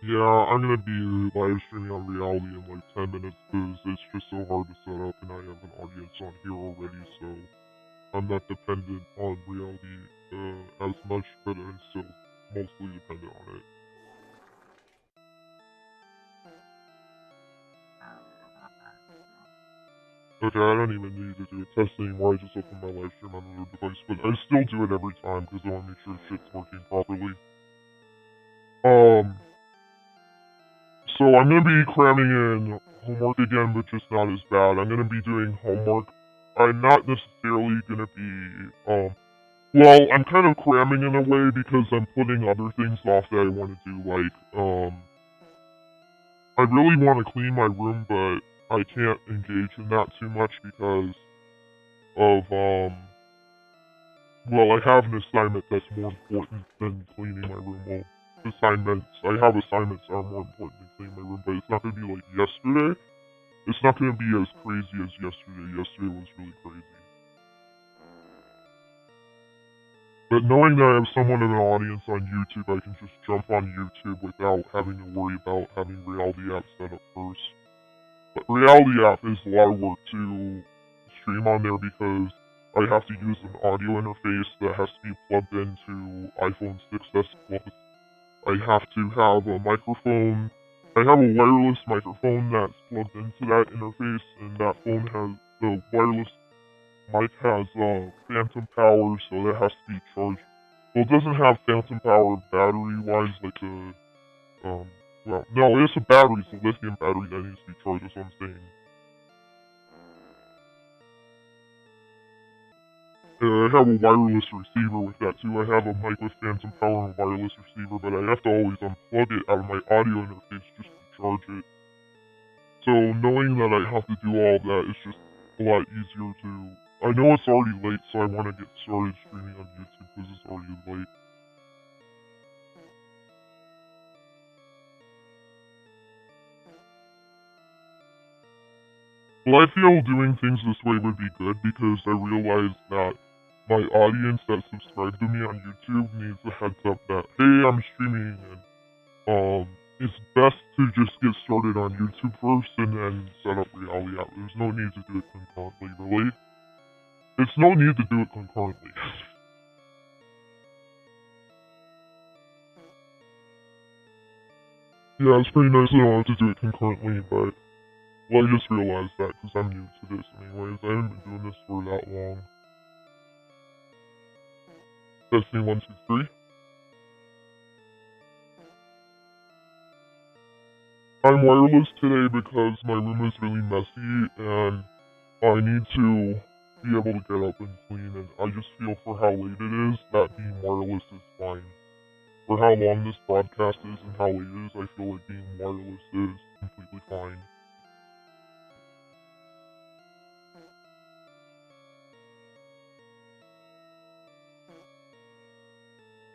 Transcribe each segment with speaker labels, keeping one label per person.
Speaker 1: Yeah, I'm gonna be live streaming on Reality in like 10 minutes because it's just so hard to set up and I have an audience on here already, so I'm not dependent on Reality as much, but I'm still mostly dependent on it. Okay, I don't even need to do a test anymore, I just open my live stream on another device, but I still do it every time because I want to make sure shit's working properly. So I'm gonna be cramming in homework again, but just not as bad. I'm gonna be doing homework. I'm not necessarily gonna be, well, I'm kind of cramming in a way because I'm putting other things off that I want to do, like, I really want to clean my room, but I can't engage in that too much because of, well, I have an assignment that's more important than cleaning my room. Well, I have assignments that are more important than cleaning my room, but it's not gonna be like yesterday. It's not gonna be as crazy as yesterday. Yesterday was really crazy. But knowing that I have someone in the audience on YouTube, I can just jump on YouTube without having to worry about having Reality App set up first. But Reality App is a lot of work to stream on there because I have to use an audio interface that has to be plugged into iPhone 6s Plus. I have to have a microphone. I have a wireless microphone that's plugged into that interface, and that phone has the wireless mic has phantom power, so that has to be charged. Well, it doesn't have phantom power battery-wise, like a well, no, it's a battery, it's a lithium battery that needs to be charged. That's what I'm saying. I have a wireless receiver with that too. I have a mic with phantom power and a wireless receiver, but I have to always unplug it out of my audio interface just to charge it. So knowing that I have to do all that is just a lot easier to... I know it's already late, so I want to get started streaming on YouTube because it's already late. Well, I feel doing things this way would be good because I realize that my audience that subscribed to me on YouTube needs a heads up that, hey, I'm streaming, and it's best to just get started on YouTube first and then set up Reality App. There's no need to do it concurrently, really. There's no need to do it concurrently. Yeah, it's pretty nice I don't have to do it concurrently, but... Well, I just realized that because I'm new to this anyways. I haven't been doing this for that long. Testing 1, 2, 3. I'm wireless today because my room is really messy and I need to be able to get up and clean, and I just feel for how late it is that being wireless is fine. For how long this broadcast is and how late it is, I feel like being wireless is completely fine.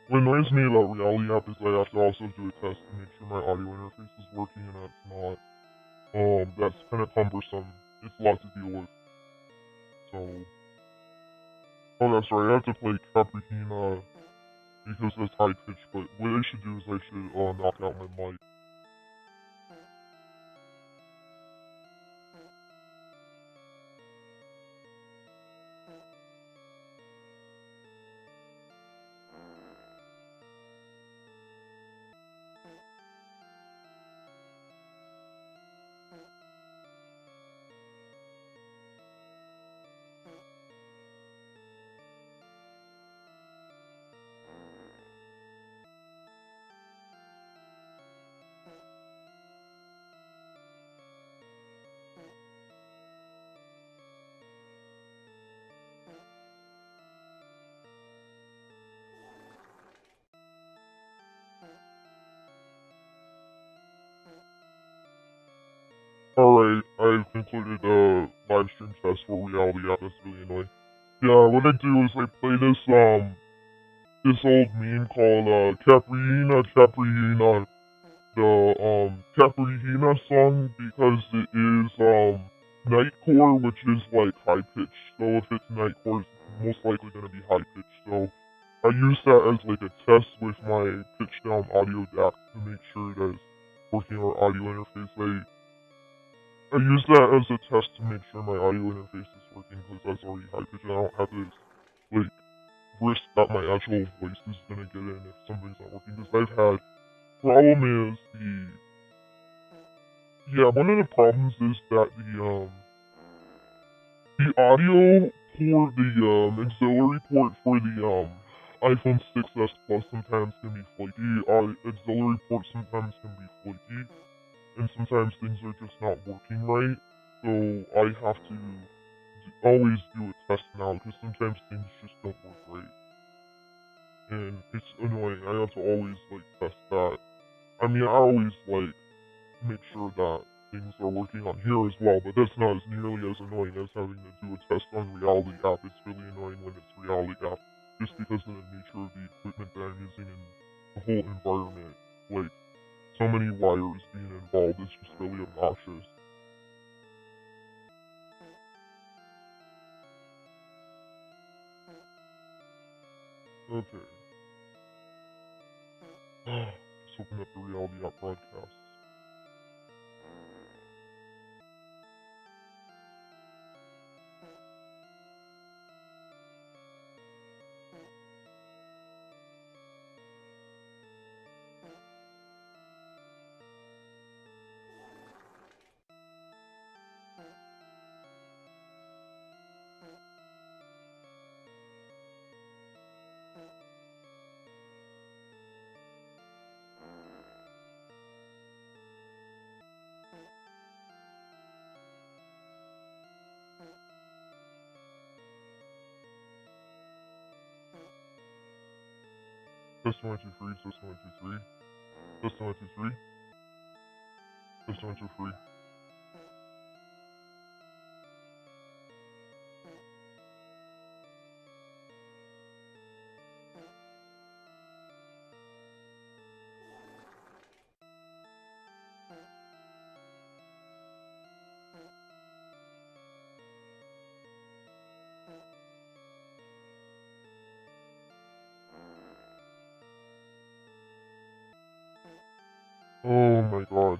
Speaker 1: What annoys me about Reality App is I have to also do a test to make sure my audio interface is working, and that's not. That's kind of cumbersome. It's a lot to deal with. So, oh, that's right. I have to play Caprihina because that's high pitch. But what I should do is I should knock out my mic. Alright, I've concluded the live stream test for Reality App. That's really annoying. Yeah, what I do is I play this old meme called Caprihina, the Caprihina song, because it is Nightcore, which is like high pitched. So if it's Nightcore, it's most likely gonna be high pitched. So I use that as like a test with my pitch down audio DAC to make sure it is working our audio interface. I use that as a test to make sure my audio interface is working because that's already high pitch and I don't have to like risk that my actual voice is gonna get in if something's not working. Because I've had problem is one of the problems is that the audio port, the auxiliary port for the iPhone 6s Plus sometimes can be flaky. Auxiliary port sometimes can be flaky, and sometimes things are just not working right. So I have to always do a test now because sometimes things just don't work right, and it's annoying. I have to always like test that. I mean, I always like make sure that things are working on here as well, but that's not as nearly as annoying as having to do a test on Reality app. It's really annoying when it's Reality app, just because of the nature of the equipment that I'm using and the whole environment. Like, so many wires being involved is just really obnoxious. Okay. Just open up the Reality app broadcast. Test 1, 2, 3, test 1, 2, 3. Test 1, 2, 3. Test 1, 2, 3. Oh my god.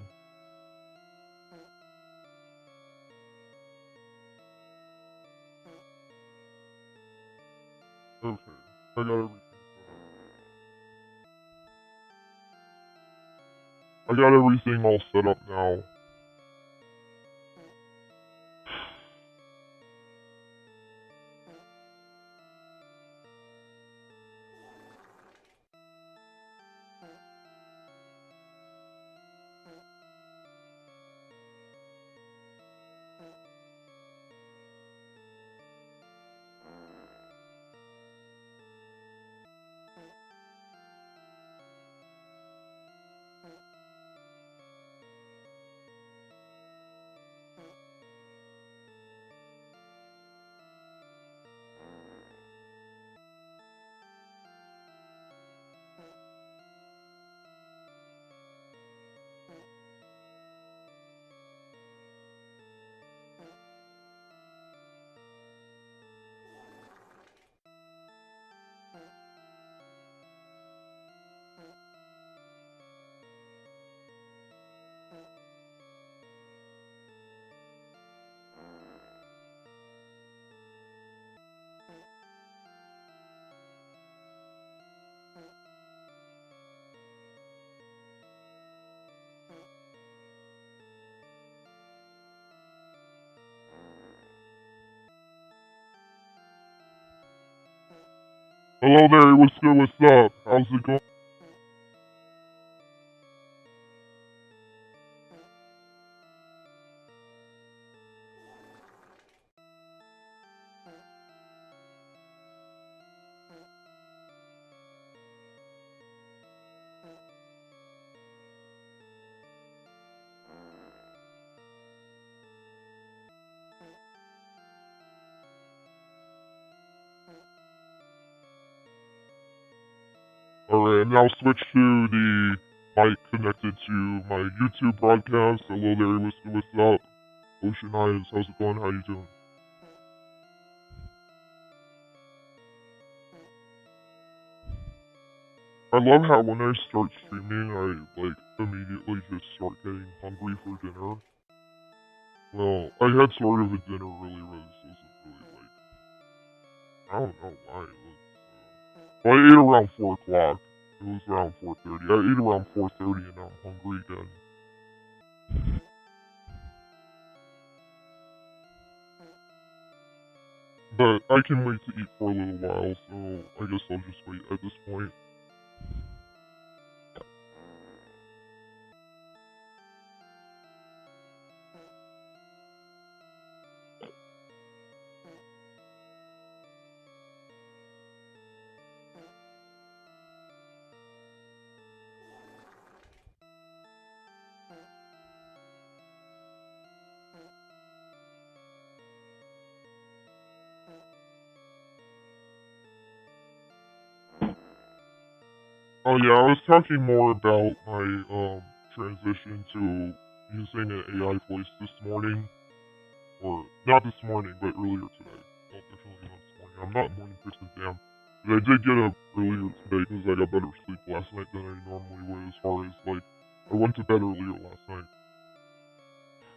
Speaker 1: Okay, I got everything set up. I got everything all set up now. Hello there, what's good, what's up? How's it going? Alright, now switch to the mic connected to my YouTube broadcast. Hello there, what's good, what's up? Ocean Eyes, how's it going? How you doing? I love how when I start streaming, I immediately just start getting hungry for dinner. Well, I had sort of a dinner earlier, but this wasn't really like, I don't know why it was. Well, I ate around 4 o'clock. It was around 4:30. I ate around 4:30 and now I'm hungry again. But I can wait to eat for a little while, so I guess I'll just wait at this point. Oh yeah, I was talking more about my transition to using an AI voice this morning, or not this morning, but earlier today. Well, definitely not this morning. I'm not a morning person, damn. But I did get up earlier today because I got better sleep last night than I normally would. As far as like, I went to bed earlier last night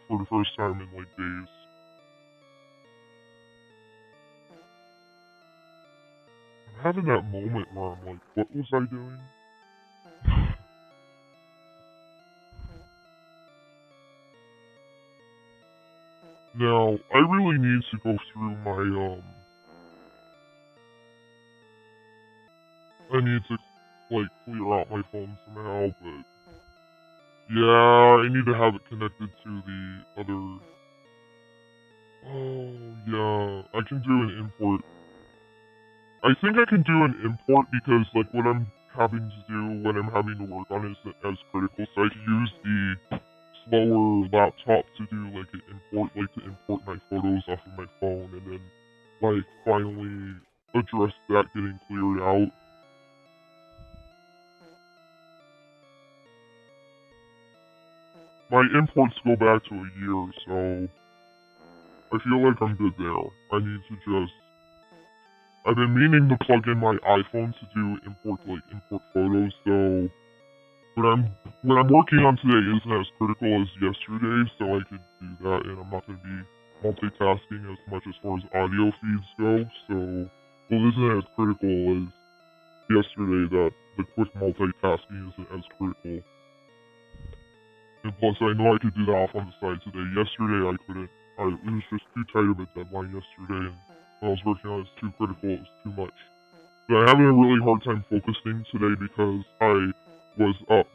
Speaker 1: for the first time in like days. I'm having that moment where I'm like, what was I doing? Now, I really need to go through my, I need to, like, clear out my phone somehow, but, yeah, I need to have it connected to the other, oh, yeah, I can do an import. I think I can do an import because, like, what I'm having to do when I'm having to work on it isn't as critical, so I can use the slower laptop to do like an import, like to import my photos off of my phone and then like finally address that getting cleared out. My imports go back to a year, so I feel like I'm good there. I need to just I've been meaning to plug in my iPhone to do import photos, so what I'm working on today isn't as critical as yesterday, so I could do that, and I'm not going to be multitasking as much as far as audio feeds go. So, well, this isn't as critical as yesterday. That the quick multitasking isn't as critical. And plus, I know I could do that off on the side today. Yesterday, I couldn't. It was just too tight of a deadline yesterday, and when I was working on it, it's too critical. It was too much. But I'm having a really hard time focusing today because I was up.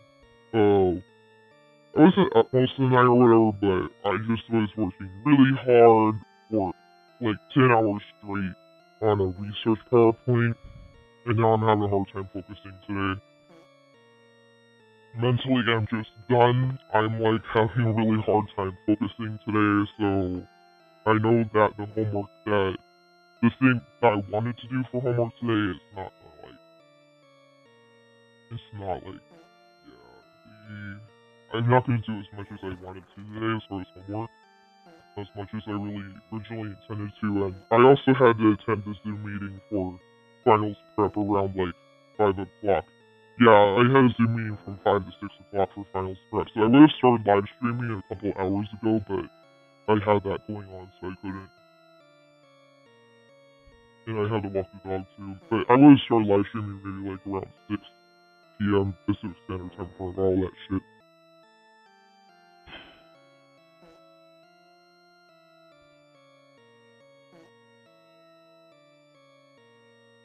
Speaker 1: I wasn't up most of the night or whatever, but I just was working really hard for like 10 hours straight on a research PowerPoint, and now I'm having a hard time focusing today. Mentally, I'm just done. I'm like having a really hard time focusing today, so I know that the thing that I wanted to do for homework today is not like, it's not like, yeah, I'm not going to do as much as I wanted to today as far as homework, as much as I really originally intended to, and I also had to attend the Zoom meeting for finals prep around like 5 o'clock. Yeah, I had a Zoom meeting from 5 to 6 o'clock for finals prep, so I would have started live streaming a couple hours ago, but I had that going on, so I couldn't. And I had to walk the dog too, but I would have started live streaming maybe like around 6 p.m. Pacific Standard Time for all that shit.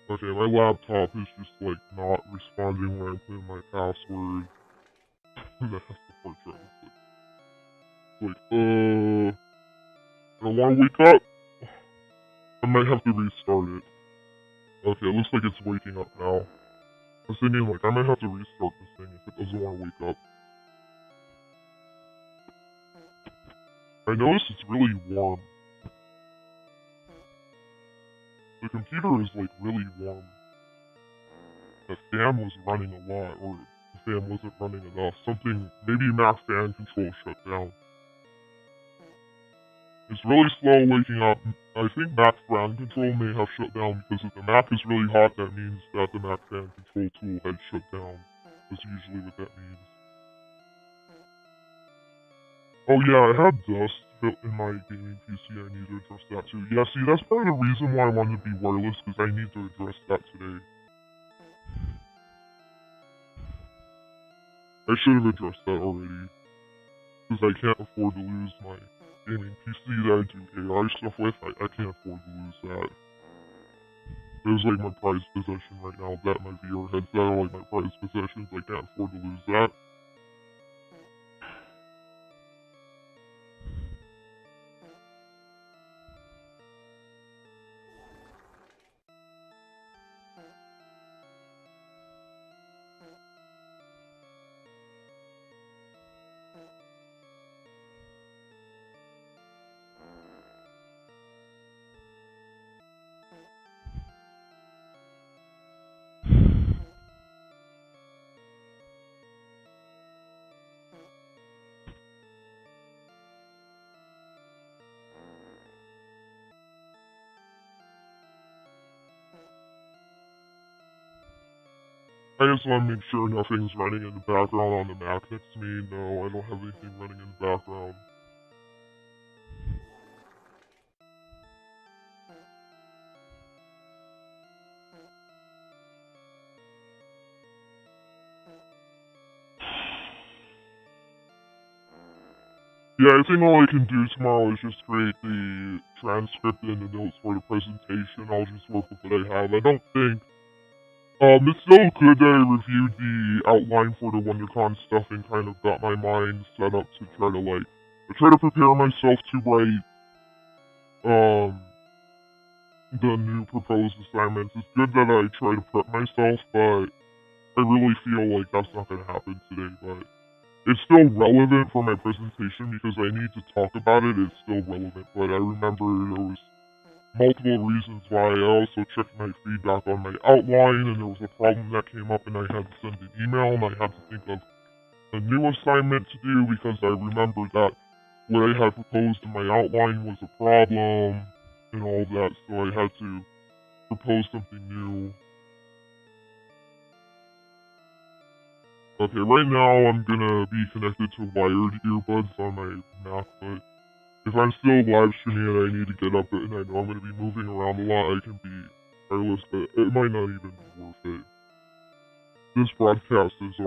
Speaker 1: Okay, my laptop is just like not responding when I put in my password. That's the part that was like, I don't want to wake up. I might have to restart it. Okay, it looks like it's waking up now. I was thinking like I might have to restart this thing if it doesn't want to wake up. I noticed it's really warm. The computer is like really warm. The fan was running a lot, or the fan wasn't running enough. Something, maybe Mac fan control shut down. It's really slow waking up. I think Mac fan control may have shut down because if the Mac is really hot, that means that the Mac fan control tool had shut down. That's usually what that means. Oh yeah, I had dust in my gaming PC. I need to address that too. Yeah, see, that's part of the reason why I wanted to be wireless, because I need to address that today. I should have addressed that already, because I can't afford to lose my gaming PC that I do AI stuff with. I can't afford to lose that. It was like my prized possession right now. That my VR headset are like my prized possessions. I can't afford to lose that. I just want to make sure nothing's running in the background on the Mac next to me. No, I don't have anything running in the background. Yeah, I think all I can do tomorrow is just create the transcript and the notes for the presentation. I'll just work with what I have. I don't think... it's still good that I reviewed the outline for the WonderCon stuff and kind of got my mind set up to try to, like... I try to prepare myself to write, the new proposed assignments. It's good that I try to prep myself, but I really feel like that's not going to happen today, but... It's still relevant for my presentation because I need to talk about it. It's still relevant, but I remember there was multiple reasons why. I also checked my feedback on my outline, and there was a problem that came up, and I had to send an email, and I had to think of a new assignment to do because I remembered that what I had proposed in my outline was a problem and all that, so I had to propose something new. Okay, right now I'm gonna be connected to wired earbuds on my Mac, but if I'm still live streaming and I need to get up and I know I'm gonna be moving around a lot, I can be wireless, but it might not even be worth it. This broadcast is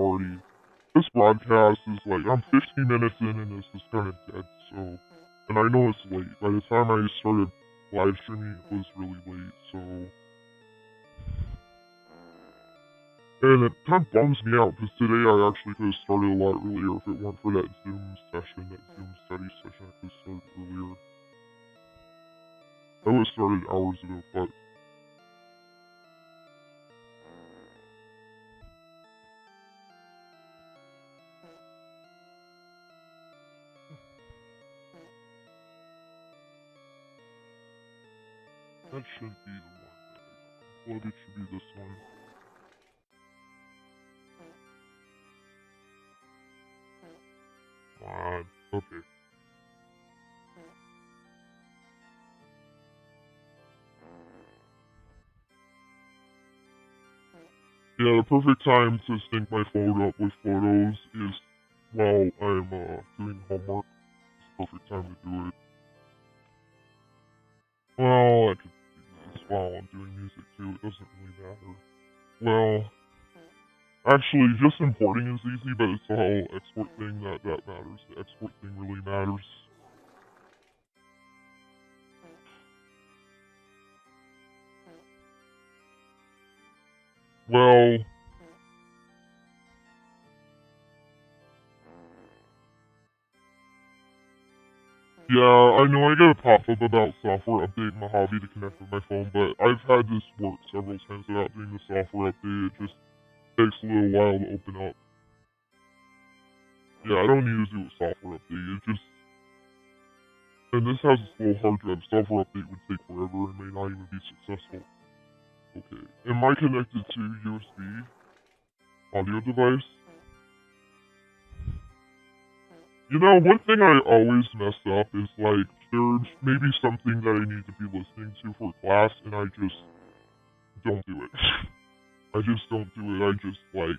Speaker 1: like, I'm 15 minutes in and this is kind of dead, so, and I know it's late. By the time I started live streaming, it was really late, so... And it kind of bums me out, because today I actually could have started a lot earlier if it weren't for that Zoom session, that Zoom study session. I could have started earlier. I would have started hours ago, but... That should be the one that I uploaded. It should be this one. Come on. Okay. Yeah, the perfect time to sync my phone up with photos is while I'm doing homework. It's the perfect time to do it. Well, I could do this while I'm doing music too. It doesn't really matter. Well, actually, just importing is easy, but it's the whole export thing that matters. The export thing really matters. Well... Yeah, I know I get a pop-up about software update Mojave to connect with my phone, but I've had this work several times without doing the software update. It just takes a little while to open up. Yeah, I don't need to do a software update. It just... And this has a slow hard drive. Software update would take forever and may not even be successful. Okay. Am I connected to USB audio device? You know, one thing I always mess up is, like, there's maybe something that I need to be listening to for class, and I just don't do it. I just don't do it. I just, like,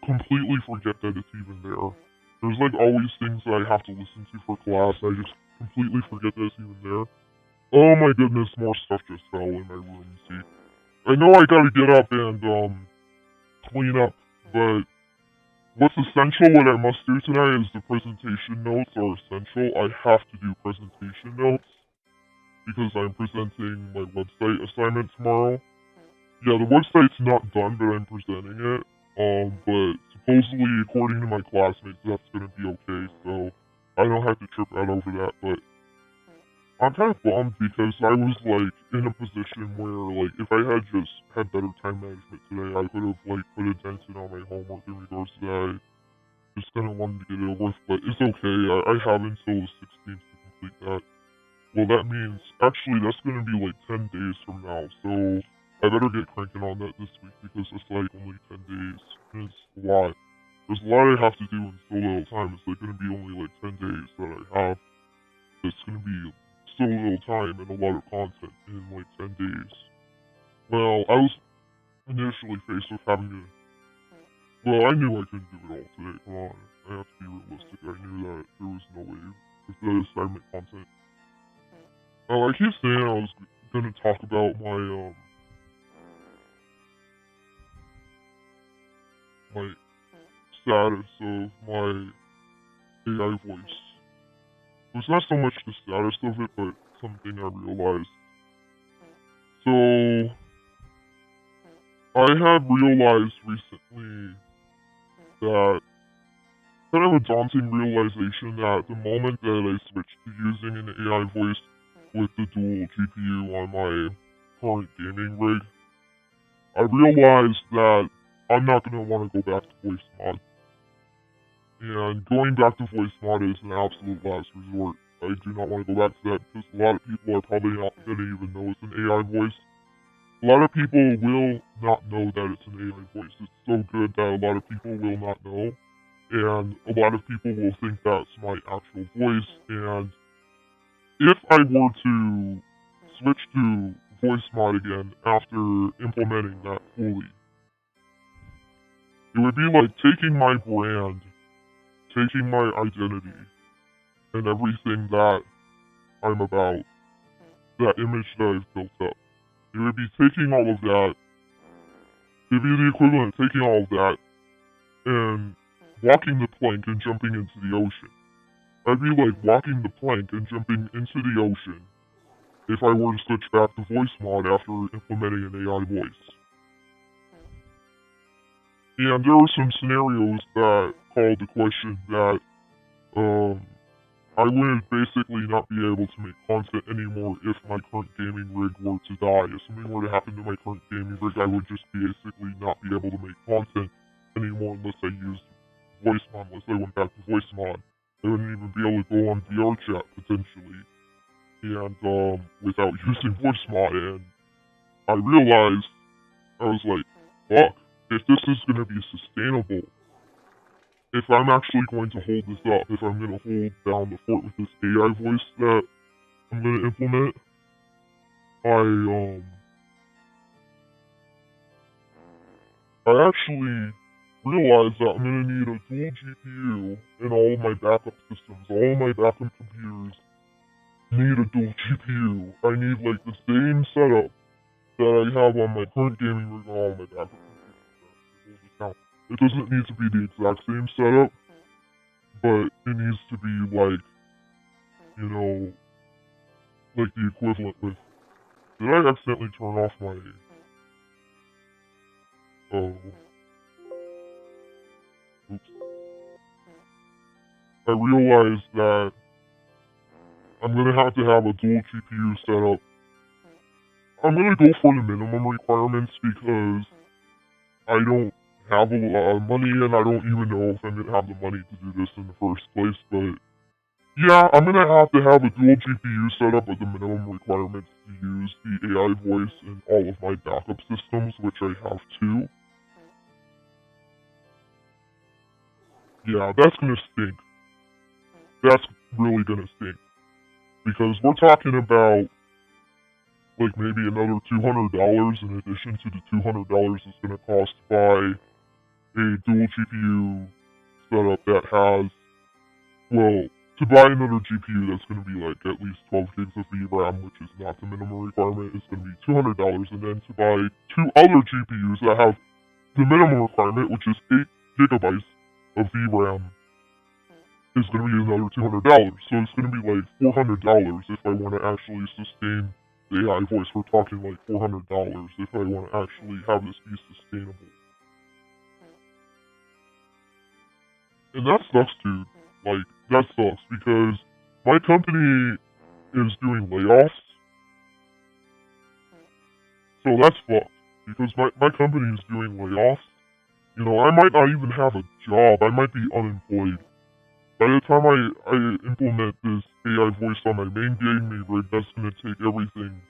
Speaker 1: completely forget that it's even there. There's like always things that I have to listen to for class. I just completely forget that it's even there. Oh my goodness, more stuff just fell in my room. See, I know I gotta get up and clean up, but what's essential, what I must do tonight is the presentation notes are essential. I have to do presentation notes because I'm presenting my website assignment tomorrow. Yeah, the website's not done, but I'm presenting it. But supposedly, according to my classmates, that's gonna be okay, so I don't have to trip out over that, but I'm kind of bummed because I was, like, in a position where, like, if I had just had better time management today, I could have, like, put a dent in on my homework in regards to that. I just kind of wanted to get it over with, but it's okay. I have until the 16th to complete that. Well, that means, actually, that's going to be, like, 10 days from now, so I better get cranking on that this week because it's, like, only 10 days, and it's a lot. There's a lot I have to do in so little time. It's, like, going to be only, like, 10 days that I have. It's going to be so little time and a lot of content in like 10 days. Well, I was initially faced with having to. Well, I knew I couldn't do it all today. Come on, I have to be realistic. I knew that there was no way with the assignment content. I keep saying I was gonna talk about my status of my AI voice. It's not so much the status of it, but something I realized. So, I have realized recently that kind of a daunting realization that the moment that I switched to using an AI voice with the dual GPU on my current gaming rig, I realized that I'm not going to want to go back to voice mod. And going back to voice mod is an absolute last resort. I do not want to go back to that because a lot of people are probably not going to even know it's an AI voice. A lot of people will not know that it's an AI voice. It's so good that a lot of people will not know. And a lot of people will think that's my actual voice. And if I were to switch to voice mod again after implementing that fully, it would be like taking my brand, taking my identity, and everything that I'm about, that image that I've built up. It would be taking all of that, it would be the equivalent of taking all of that and walking the plank and jumping into the ocean. I'd be like walking the plank and jumping into the ocean if I were to switch back to voice mod after implementing an AI voice. And there are some scenarios that call the question that I would basically not be able to make content anymore if my current gaming rig were to die. If something were to happen to my current gaming rig, I would just basically not be able to make content anymore unless I used voice mod, unless I went back to voice mod. I wouldn't even be able to go on VR chat, potentially, and, without using voice mod, and I realized, I was like, fuck, if this is gonna be sustainable, if I'm actually going to hold this up, if I'm gonna hold down the fort with this AI voice that I'm gonna implement, I actually realized that I'm gonna need a dual GPU in all of my backup systems. All of my backup computers need a dual GPU. I need like the same setup that I have on my current gaming rig on all my backup computers. It doesn't need to be the exact same setup, but it needs to be like, you know, like the equivalent with. Did I accidentally turn off my? Oh. Oops. I realized that I'm gonna have to have a dual GPU setup. I'm gonna go for the minimum requirements because I don't have a lot of money and I don't even know if I'm gonna have the money to do this in the first place, but yeah, I'm gonna have to have a dual GPU setup as the minimum requirements to use the AI voice in all of my backup systems, which I have two. Yeah, that's gonna stink. That's really gonna stink. Because we're talking about like maybe another $200 in addition to the $200 it's gonna cost to buy a dual GPU setup that has well, to buy another GPU that's going to be like at least 12 gigs of VRAM, which is not the minimum requirement, is going to be $200. And then to buy two other GPUs that have the minimum requirement, which is 8 gigabytes of VRAM, is going to be another $200. So it's going to be like $400 if I want to actually sustain the AI voice. We're talking like $400 if I want to actually have this be sustainable. And that sucks, dude. Like, that sucks because my company is doing layoffs. So that's fucked. Because my company is doing layoffs. You know, I might not even have a job. I might be unemployed. By the time I implement this AI voice on my main gaming rig, that's gonna take everything.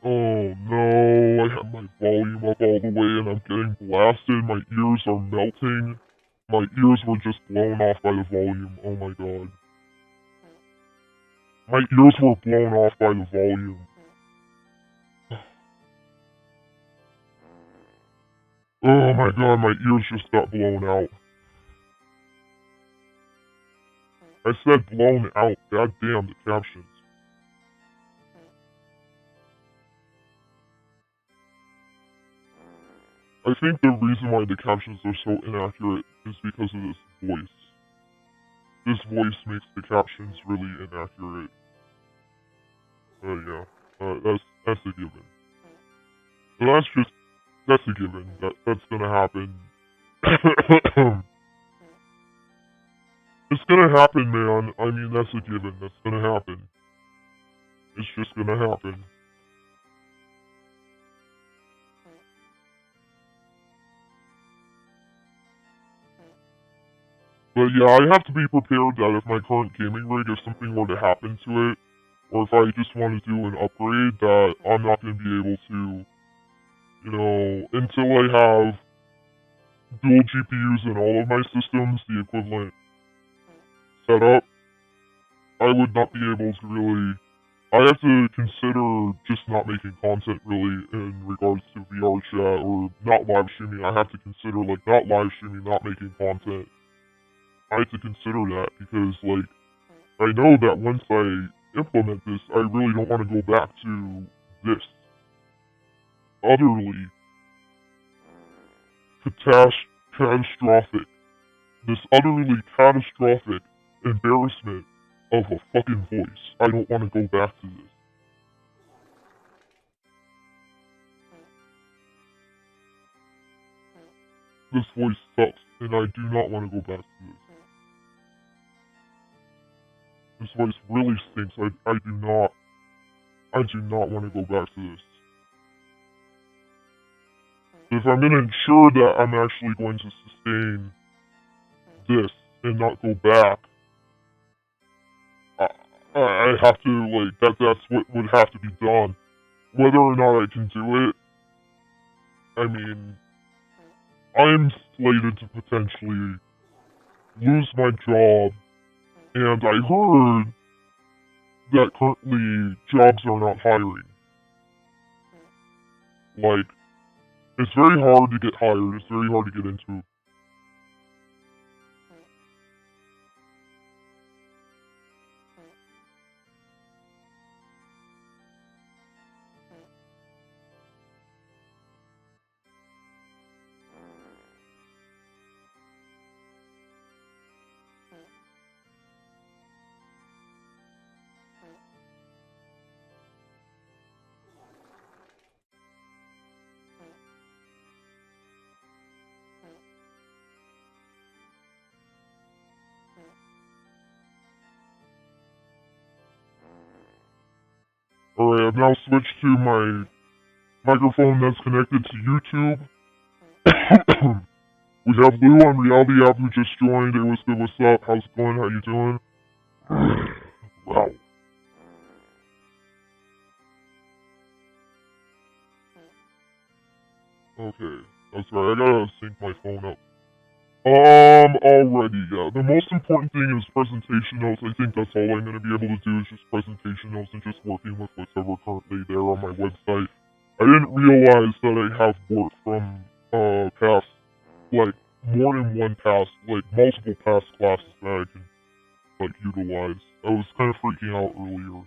Speaker 1: Oh no, I have my volume up all the way and I'm getting blasted. My ears are melting. My ears were just blown off by the volume. Oh my god. My ears were blown off by the volume. Oh my god, my ears just got blown out. I said blown out. God damn the captions. I think the reason why the captions are so inaccurate is because of this voice. This voice makes the captions really inaccurate. Yeah. That's a given. So that's a given. That's gonna happen. It's gonna happen, man. I mean, that's a given. That's gonna happen. It's just gonna happen. But yeah, I have to be prepared that if my current gaming rig, if something were to happen to it, or if I just want to do an upgrade, that I'm not going to be able to, you know, until I have dual GPUs in all of my systems, the equivalent setup, I would not be able to really. I have to consider just not making content really in regards to VR chat or not live streaming. I have to consider like not live streaming, not making content. I have to consider that because like I know that once I implement this, I really don't want to go back to this utterly catastrophic, this utterly catastrophic embarrassment of a fucking voice. I don't want to go back to this. This voice sucks, and I do not want to go back to this. This voice really stinks. I do not want to go back to this. If I'm going to ensure that I'm actually going to sustain this and not go back, I have to, like, that's what would have to be done. Whether or not I can do it, I mean, I'm slated to potentially lose my job, and I heard that currently jobs are not hiring. Like, it's very hard to get hired, it's very hard to get into. Alright, I've now switched to my microphone that's connected to YouTube. We have Lou on Reality App who just joined. Hey, what's good, what's up? How's it going? How you doing? Wow. Okay, that's right. I gotta sync my phone up. Already, yeah. The most important thing is presentation notes. I think that's all I'm gonna be able to do is just presentation notes and just working with whatever currently there on my website. I didn't realize that I have work from, past, like, more than one past, like multiple past classes that I can like utilize. I was kind of freaking out earlier.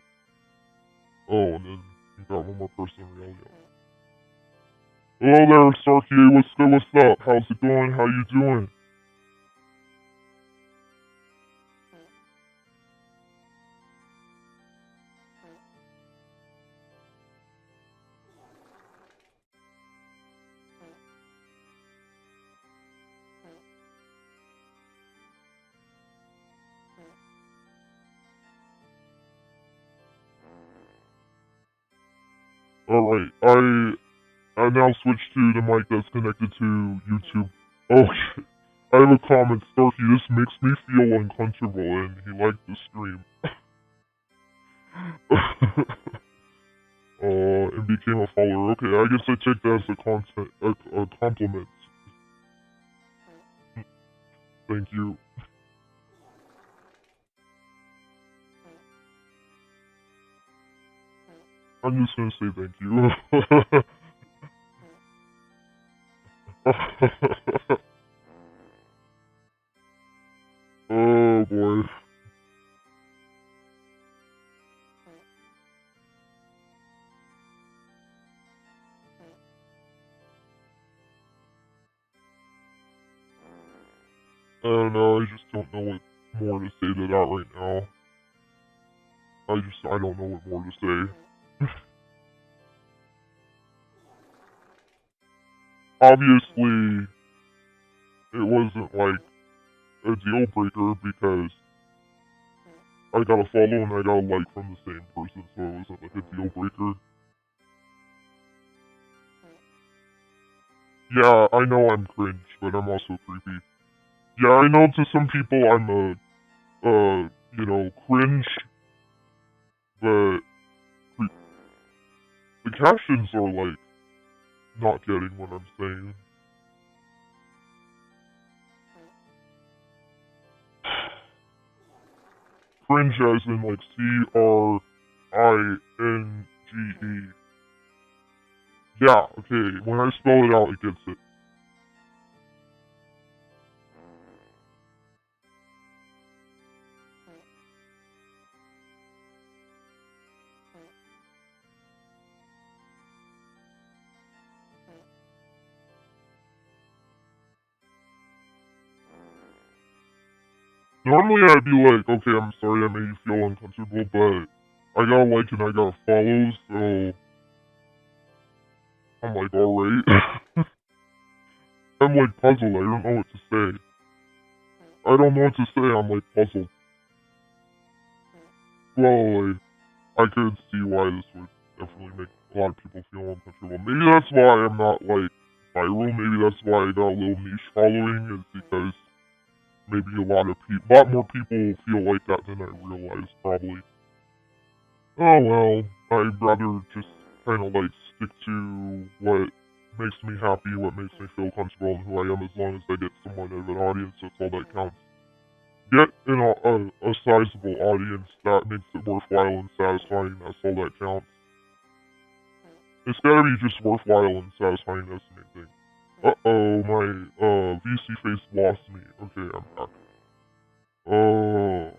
Speaker 1: Oh, and then you got one more person in reality. Hello there, Starkey. What's good? What's up? How's it going? How you doing? Alright, I now switch to the mic that's connected to YouTube. Okay. I have a comment, Starkey. This makes me feel uncomfortable, and he liked the stream. And became a follower. Okay, I guess I take that as a compliment. Thank you. I'm just gonna say thank you. Oh boy. I don't know, I just don't know what more to say to that right now. I don't know what more to say. Obviously, it wasn't like a deal breaker because I got a follow and I got a like from the same person, so it wasn't like a deal breaker. Yeah, I know I'm cringe, but I'm also creepy. Yeah, I know to some people I'm cringe, but the captions are like not getting what I'm saying. Cringe as in like CRINGE. Yeah, okay, when I spell it out, it gets it. Normally I'd be like, okay, I'm sorry I made you feel uncomfortable, but I got a like and I got a follow, so I'm like, alright. I'm like puzzled, I don't know what to say. I don't know what to say, I'm like puzzled. Well, like, I could see why this would definitely make a lot of people feel uncomfortable. Maybe that's why I'm not, like, viral, maybe that's why I got a little niche following, is because maybe a lot more people feel like that than I realized, probably. Oh well, I'd rather just kind of like stick to what makes me happy, what makes me feel comfortable, and who I am. As long as I get somewhat of an audience, that's all that counts. Get a sizable audience that makes it worthwhile and satisfying. That's all that counts. It's gotta be just worthwhile and satisfying. That's the main thing. Uh-oh, my VC face lost me. Okay, I'm back. Oh.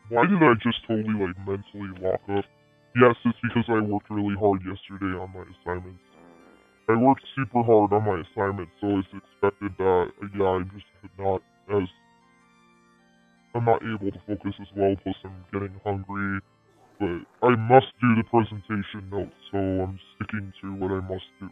Speaker 1: Why did I just totally, like, mentally lock up? Yes, it's because I worked really hard yesterday on my assignments. I worked super hard on my assignments, so it's expected that, yeah, I'm just not as... I'm not able to focus as well, plus I'm getting hungry. But I must do the presentation notes, so I'm sticking to what I must do.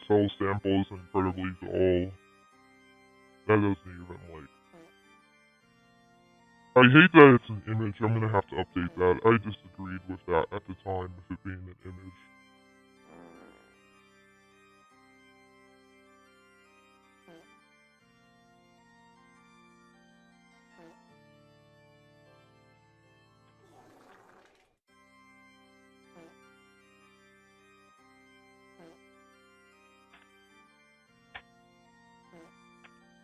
Speaker 1: Marcel sample is incredibly dull. That doesn't even, like... I hate that it's an image. I'm gonna have to update that. I disagreed with that at the time, with it being an image.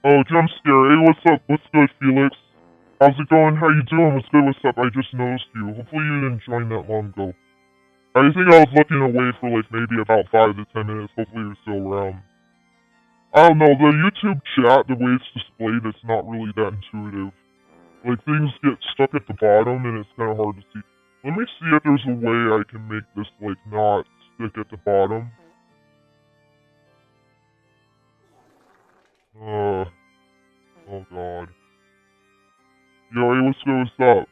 Speaker 1: Oh, jump scare. Hey, what's up? What's good, Felix? How's it going? How you doing? What's good? What's up? I just noticed you. Hopefully you didn't join that long ago. I think I was looking away for like maybe about 5 to 10 minutes. Hopefully you're still around. I don't know, the YouTube chat, the way it's displayed, it's not really that intuitive. Like, things get stuck at the bottom and it's kind of hard to see. Let me see if there's a way I can make this, like, not stick at the bottom. Oh god. Yo, hey, what's good, what's up?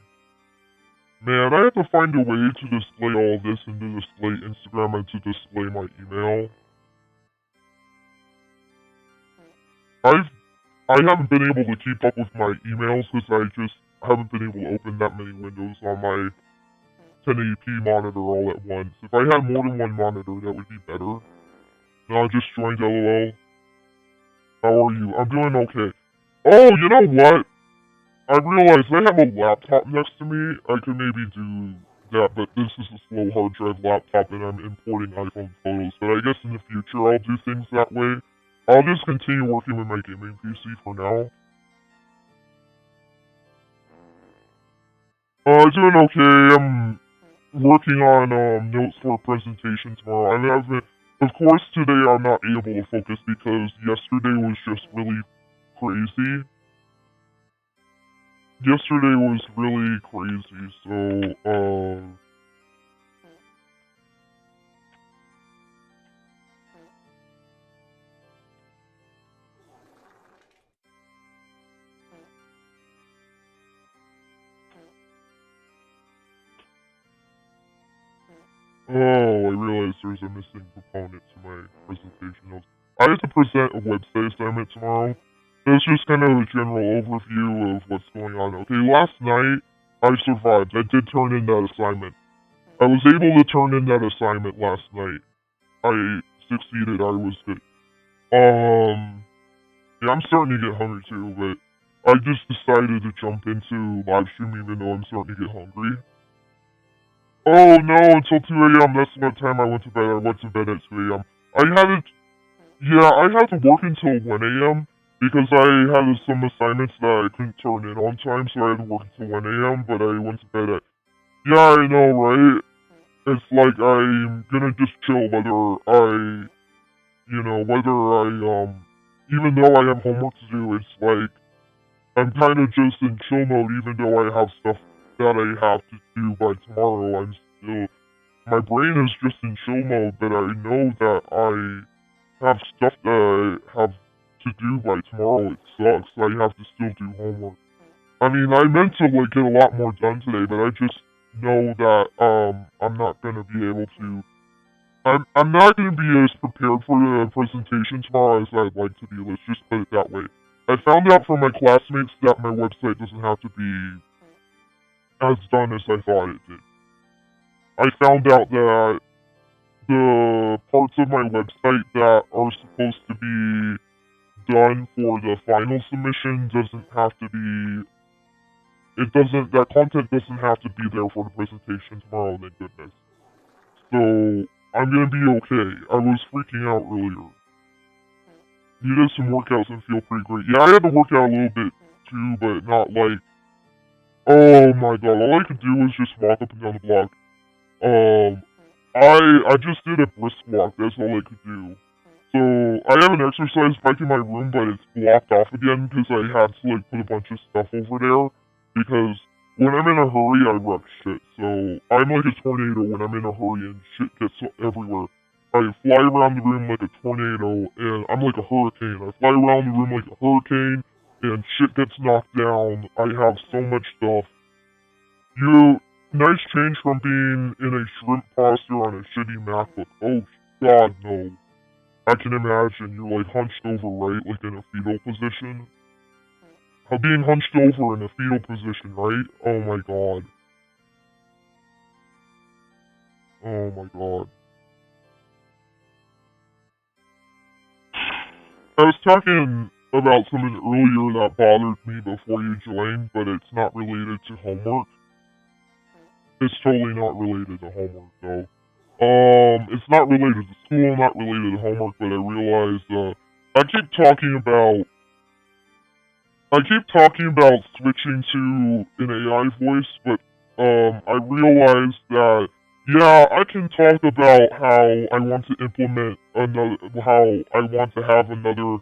Speaker 1: Man, I have to find a way to display all this and to display Instagram and to display my email. I haven't been able to keep up with my emails because I just haven't been able to open that many windows on my 1080p monitor all at once. If I had more than one monitor, that would be better. No, I just joined LOL. How are you? I'm doing okay. Oh, you know what? I realized I have a laptop next to me. I could maybe do that, but this is a slow hard drive laptop and I'm importing iPhone photos. But I guess in the future I'll do things that way. I'll just continue working with my gaming PC for now. Doing okay. I'm working on notes for a presentation tomorrow. Of course, today I'm not able to focus because yesterday was just really crazy. Yesterday was really crazy, so, Oh, I realized there's a missing component to my presentation notes. I have to present a website assignment tomorrow. It's just kind of a general overview of what's going on. Okay, last night, I survived. I did turn in that assignment. I was able to turn in that assignment last night. I succeeded. I was good. Yeah, I'm starting to get hungry too, but I just decided to jump into live stream even though I'm starting to get hungry. Oh no, until 2 a.m. That's what time I went to bed. I went to bed at 2 a.m. I had to work until 1 a.m. because I had some assignments that I couldn't turn in on time, so I had to work until 1 a.m. But I went to bed at... Yeah, I know, right? It's like I'm gonna just chill even though I have homework to do, it's like, I'm kind of just in chill mode even though I have stuff that I have to do by tomorrow. My brain is just in chill mode, but I know that I have stuff that I have to do by tomorrow. It sucks. I have to still do homework. I mean, I meant to, like, get a lot more done today, but I just know that, I'm not gonna be able to... I'm not gonna be as prepared for the presentation tomorrow as I'd like to be, let's just put it that way. I found out from my classmates that my website doesn't have to be as done as I thought it did. I found out that the parts of my website that are supposed to be done for the final submission doesn't have to be... that content doesn't have to be there for the presentation tomorrow, thank goodness. So, I'm gonna be okay. I was freaking out earlier. You did some workouts and feel pretty great. Yeah, I had to work out a little bit too, but not like... Oh my god, all I could do was just walk up and down the block. I just did a brisk walk, that's all I could do. So, I have an exercise bike in my room, but it's blocked off again because I had to, like, put a bunch of stuff over there. Because when I'm in a hurry, I wreck shit. So, I'm like a tornado when I'm in a hurry and shit gets everywhere. I fly around the room like a tornado, and I'm like a hurricane. I fly around the room like a hurricane, and shit gets knocked down. I have so much stuff. Nice change from being in a shrimp posture on a shitty MacBook. Oh, god, no. I can imagine you're like hunched over, right? Like in a fetal position. How being hunched over in a fetal position, right? Oh my god. Oh my god. I was talking about something earlier that bothered me before you joined, but it's not related to homework. It's totally not related to homework, though. It's not related to school, not related to homework, but I realized, I keep talking about, I keep talking about switching to an AI voice, but, I realized that, yeah, I can talk about how I want to implement another, how I want to have another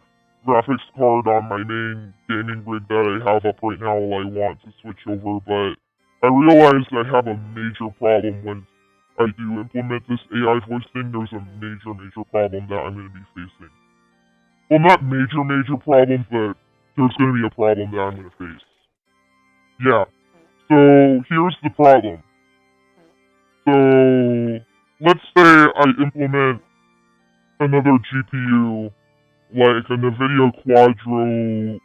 Speaker 1: graphics card on my main gaming rig that I have up right now while I want to switch over, but I realized I have a major problem when I do implement this AI voice thing. There's a major problem that I'm going to be facing. Well, not major problem, but there's going to be a problem that I'm going to face. Yeah. So, here's the problem. So, let's say I implement another GPU, like a NVIDIA Quadro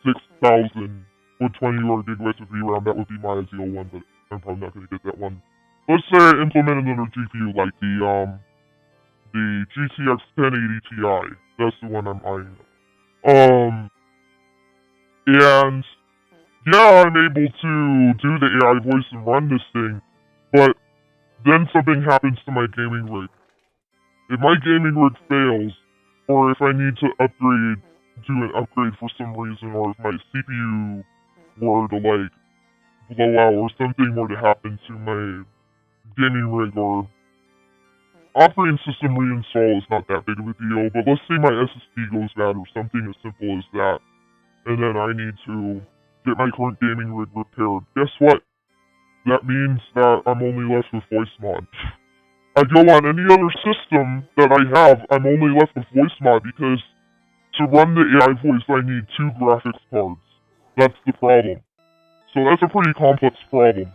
Speaker 1: 6000 with 20 or gigabytes of VRAM. That would be my ideal one, but I'm probably not going to get that one. Let's say I implement another GPU like the GTX 1080 Ti. That's the one I'm eyeing. And yeah, I'm able to do the AI voice and run this thing, but then something happens to my gaming rig. If my gaming rig fails, or if I need to do an upgrade for some reason, or if my CPU were to like blow out, or something were to happen to my gaming rig, or operating system reinstall is not that big of a deal, but let's say my SSD goes bad or something as simple as that, and then I need to get my current gaming rig repaired. Guess what? That means that I'm only left with voice mod. I go on any other system that I have, I'm only left with voice mod because to run the AI voice I need 2 graphics cards. That's the problem. So that's a pretty complex problem.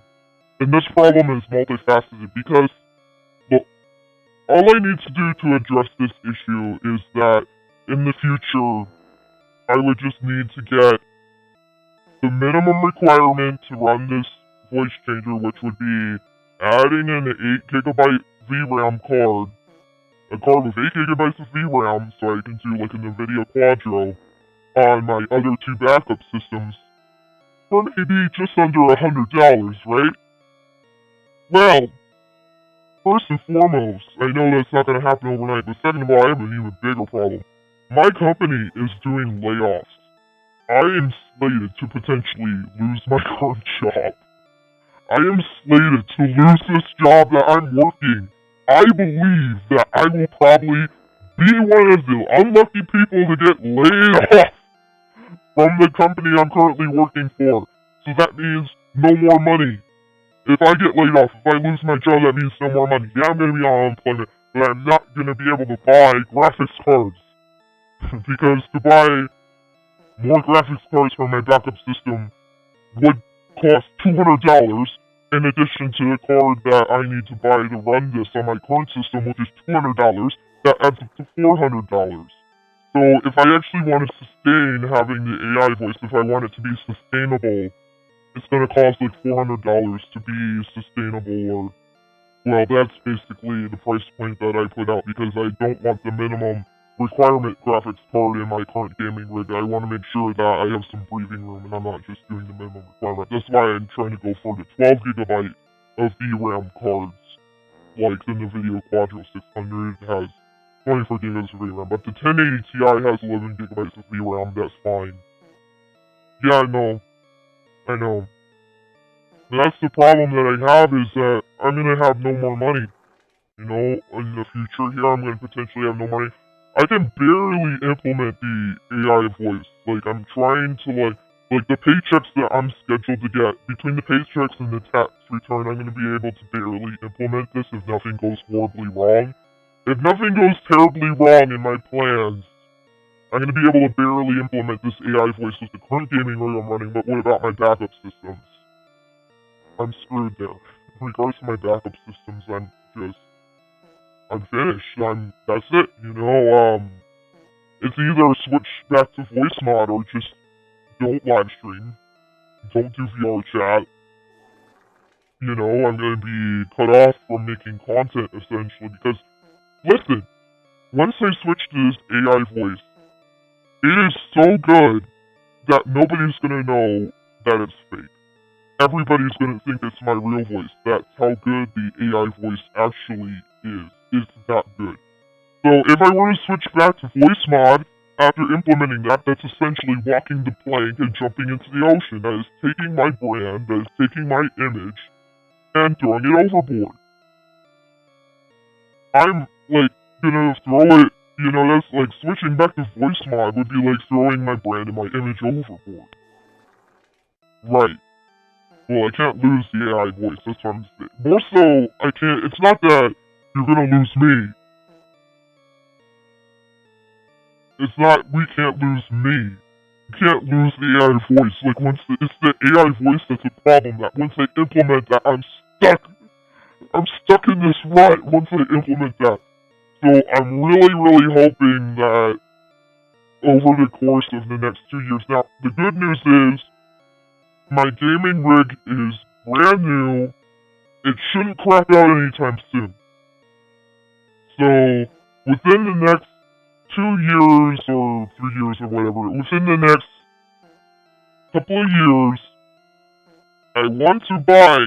Speaker 1: And this problem is multifaceted because, well, all I need to do to address this issue is that in the future, I would just need to get the minimum requirement to run this voice changer, which would be adding an 8GB VRAM card, a card with 8GB of VRAM, so I can do like a NVIDIA Quadro on my other 2 backup systems, for maybe just under $100, right? Well, first and foremost, I know that's not going to happen overnight, but second of all, I have an even bigger problem. My company is doing layoffs. I am slated to potentially lose my current job. I am slated to lose this job that I'm working. I believe that I will probably be one of the unlucky people to get laid off from the company I'm currently working for. So that means no more money. If I get laid off, if I lose my job, that means no more money. Yeah, I'm going to be on unemployment, but I'm not going to be able to buy graphics cards. Because to buy more graphics cards for my backup system would cost $200, in addition to the card that I need to buy to run this on my current system, which is $200, that adds up to $400. So if I actually want to sustain having the AI voice, if I want it to be sustainable, it's going to cost like $400 to be sustainable, or, well, that's basically the price point that I put out, because I don't want the minimum requirement graphics card in my current gaming rig. I want to make sure that I have some breathing room and I'm not just doing the minimum requirement. That's why I'm trying to go for the 12GB of VRAM cards, like the NVIDIA Quadro 600 has 24GB of VRAM, but the 1080 Ti has 11GB of VRAM, that's fine. Yeah, I know. That's the problem that I have, is that I'm gonna have no more money. You know, in the future here, I'm gonna potentially have no money. I can barely implement the AI voice. Like, I'm trying to, like the paychecks that I'm scheduled to get, between the paychecks and the tax return, I'm going to be able to barely implement this if nothing goes horribly wrong. If nothing goes terribly wrong in my plans, I'm going to be able to barely implement this AI voice with the current gaming rig I'm running, but what about my backup systems? I'm screwed there. In regards to my backup systems, I'm just... I'm finished. That's it, you know, it's either switch back to voice mod or just don't live stream. Don't do VR chat. You know, I'm gonna be cut off from making content, essentially, because, listen, once I switch to this AI voice, it is so good that nobody's gonna know that it's fake. Everybody's gonna think it's my real voice. That's how good the AI voice actually is. It's that good. So if I were to switch back to voice mod, after implementing that, that's essentially walking the plank and jumping into the ocean. That is taking my brand, that is taking my image, and throwing it overboard. I'm, like, gonna throw it, you know, that's like switching back to voice mod would be like throwing my brand and my image overboard. Right. Well, I can't lose the AI voice, that's what I'm saying. More so, I can't, it's not that you're gonna lose me. It's not, we can't lose me. You can't lose the AI voice. Like, it's the AI voice that's a problem, that once I implement that, I'm stuck in this rut once I implement that. So I'm really hoping that over the course of the next 2 years. Now, the good news is, my gaming rig is brand new. It shouldn't crap out anytime soon. So, within the next 2 years or 3 years or whatever, within the next couple of years, I want to buy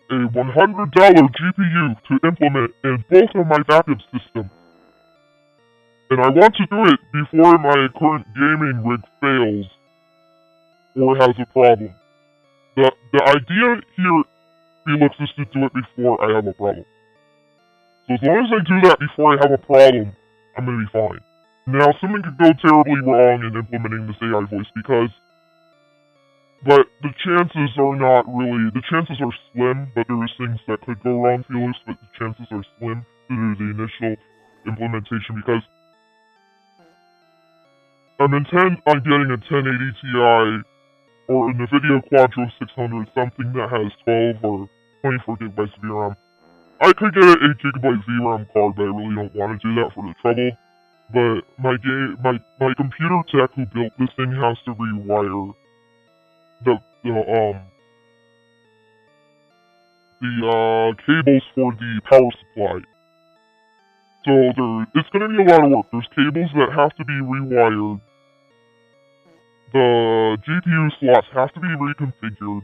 Speaker 1: a $100 GPU to implement in both of my backup systems. And I want to do it before my current gaming rig fails or has a problem. The idea here, Felix, is to do it before I have a problem. So as long as I do that before I have a problem, I'm gonna be fine. Now, something could go terribly wrong in implementing this AI voice but the chances are not really, the chances are slim, but there is things that could go wrong, Felix, but the chances are slim due to the initial implementation because I'm intent on getting a 1080 Ti or a NVIDIA Quadro 600, something that has 12 or 24 gigabytes of VRAM. I could get an 8GB VRAM card, but I really don't want to do that for the trouble. But my computer tech who built this thing has to rewire the cables for the power supply. So it's gonna be a lot of work. There's cables that have to be rewired. The GPU slots have to be reconfigured.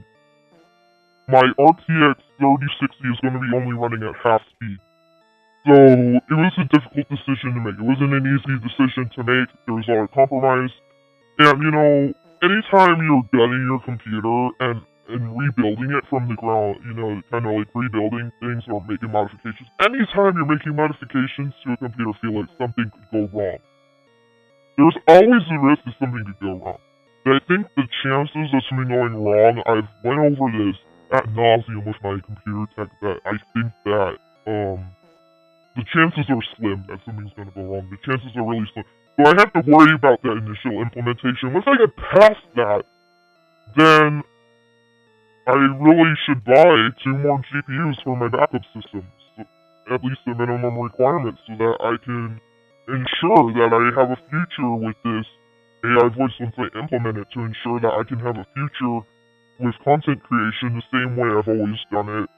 Speaker 1: My RTX 3060 is gonna be only running at half speed. So it was a difficult decision to make. It wasn't an easy decision to make. There was a lot of compromise. And you know, anytime you're getting your computer and rebuilding it from the ground, you know, kind of like rebuilding things or making modifications, anytime you're making modifications to a computer, feel like something could go wrong. There's always a risk that something could go wrong. But I think the chances of something going wrong, I've went over this ad nauseum with my computer tech, that I think that, the chances are slim that something's gonna go wrong. The chances are really slim. So I have to worry about that initial implementation. Once I get past that, then I really should buy 2 more GPUs for my backup systems. At least the minimum requirements, so that I can ensure that I have a future with this AI voice once I implement it, to ensure that I can have a future with content creation the same way I've always done it,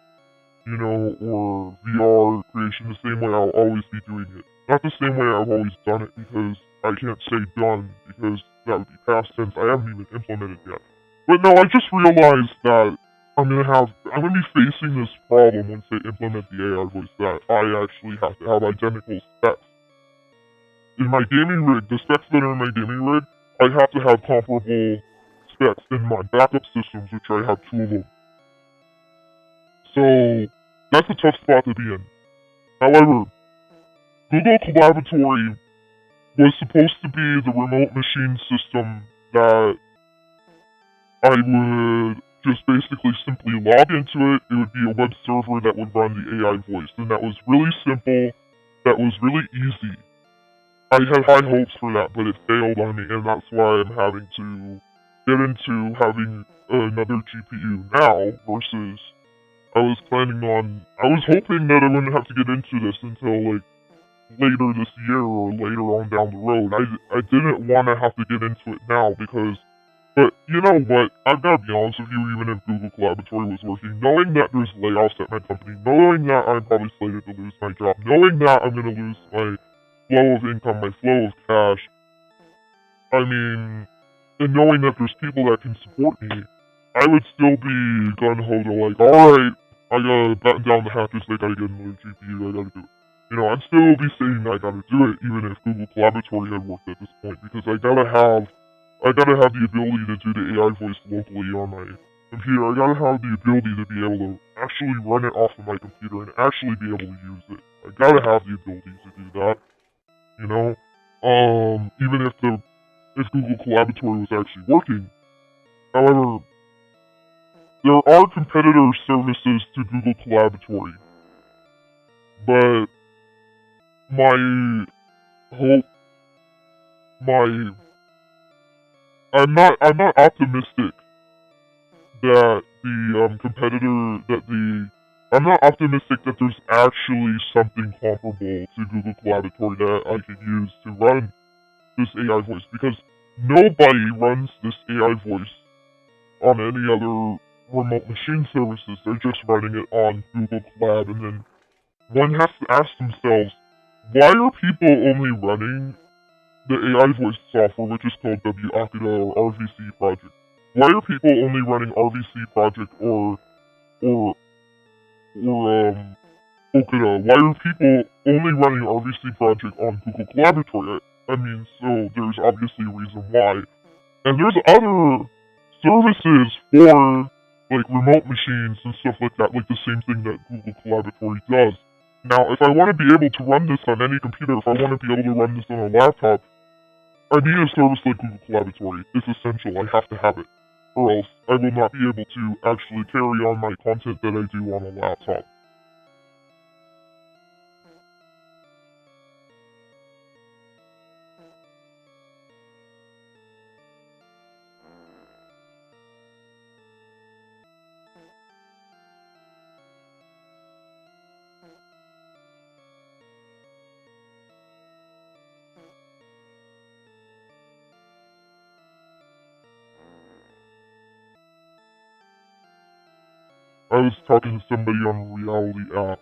Speaker 1: you know, or VR creation the same way I'll always be doing it. Not the same way I've always done it, because I can't say done, because that would be past tense. I haven't even implemented yet. But no, I just realized that I'm gonna be facing this problem once they implement the AI voice, that I actually have to have identical specs. In my gaming rig, the specs that are in my gaming rig, I have to have comparable specs in my backup systems, which I have 2 of them. So, that's a tough spot to be in. However, Google Collaboratory was supposed to be the remote machine system that I would just basically simply log into it. It would be a web server that would run the AI voice, and that was really simple, that was really easy. I had high hopes for that, but it failed on me, and that's why I'm having to get into having another GPU now versus I was hoping that I wouldn't have to get into this until, like, later this year or later on down the road. I didn't want to have to get into it now but you know what? I've got to be honest with you, even if Google Collaboratory was working, knowing that there's layoffs at my company, knowing that I'm probably slated to lose my job, knowing that I'm going to lose my flow of income, my flow of cash, I mean, and knowing that there's people that can support me, I would still be gun-ho to like, alright, I gotta batten down the hatches, I gotta get another GPU, I gotta do it. You know, I'd still be saying I gotta do it, even if Google Collaboratory had worked at this point, because I gotta have the ability to do the AI voice locally on my computer. I gotta have the ability to be able to actually run it off of my computer and actually be able to use it. I gotta have the ability to do that, you know? Even if Google Collaboratory was actually working. However, there are competitor services to Google Collaboratory, but my hope, I'm not optimistic that I'm not optimistic that there's actually something comparable to Google Collaboratory that I could use to run this AI voice, because nobody runs this AI voice on any other remote machine services. They're just running it on Google Collab, and then one has to ask themselves, why are people only running the AI voice software, which is called WAKITA or RVC Project? Why are people only running RVC Project or Okita? Why are people only running RVC Project on Google Collaboratory? I mean, so there's obviously a reason why. And there's other services for, like, remote machines and stuff like that, like the same thing that Google Collaboratory does. Now, if I want to be able to run this on any computer, if I want to be able to run this on a laptop, I need a service like Google Collaboratory. It's essential. I have to have it. Or else I will not be able to actually carry on my content that I do on a laptop. I was talking to somebody on Reality app.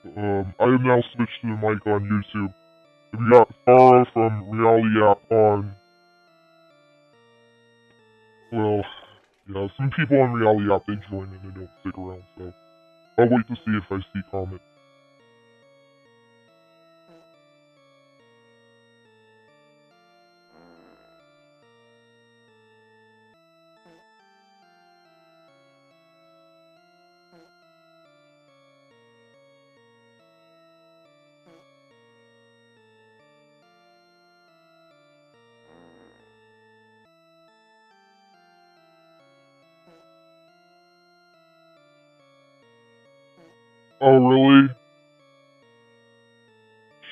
Speaker 1: I have now switched to the mic on YouTube. If you got Farah from Reality app on, well, yeah, some people on Reality app, they join and they don't stick around, so I'll wait to see if I see comments. Oh, really?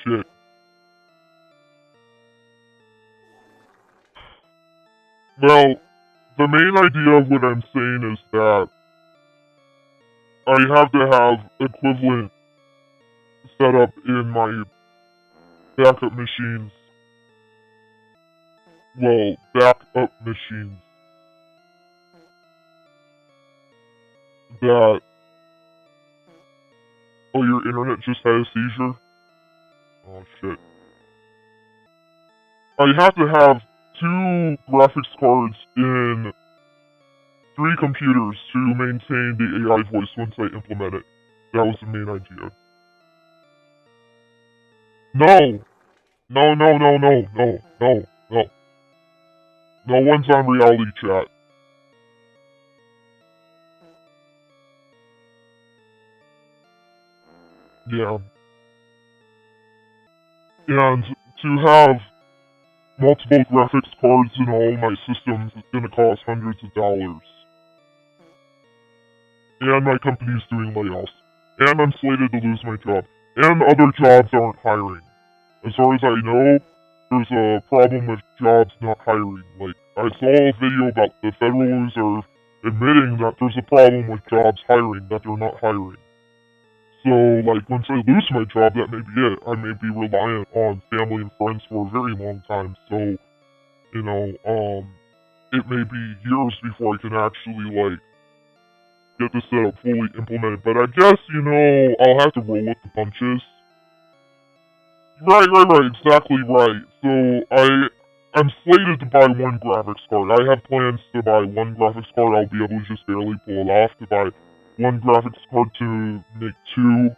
Speaker 1: Shit. Well, the main idea of what I'm saying is that I have to have equivalent setup in my backup machines. Well, backup machines that... Oh, your internet just had a seizure? Oh, shit. I have to have 2 graphics cards in 3 computers to maintain the AI voice once I implement it. That was the main idea. No! No, no, no, no, no, no, no. No one's on reality chat. Yeah. And to have multiple graphics cards in all my systems is gonna cost hundreds of dollars. And my company's doing layoffs. And I'm slated to lose my job. And other jobs aren't hiring. As far as I know, there's a problem with jobs not hiring. Like, I saw a video about the Federal Reserve admitting that there's a problem with jobs hiring, that they're not hiring. So, like, once I lose my job, that may be it. I may be reliant on family and friends for a very long time. So, you know, it may be years before I can actually, like, get this setup fully implemented. But I guess, you know, I'll have to roll with the punches. Right, exactly right. So, I'm slated to buy one graphics card. I have plans to buy one graphics card. I'll be able to just barely pull it off. To buy one graphics card to make two.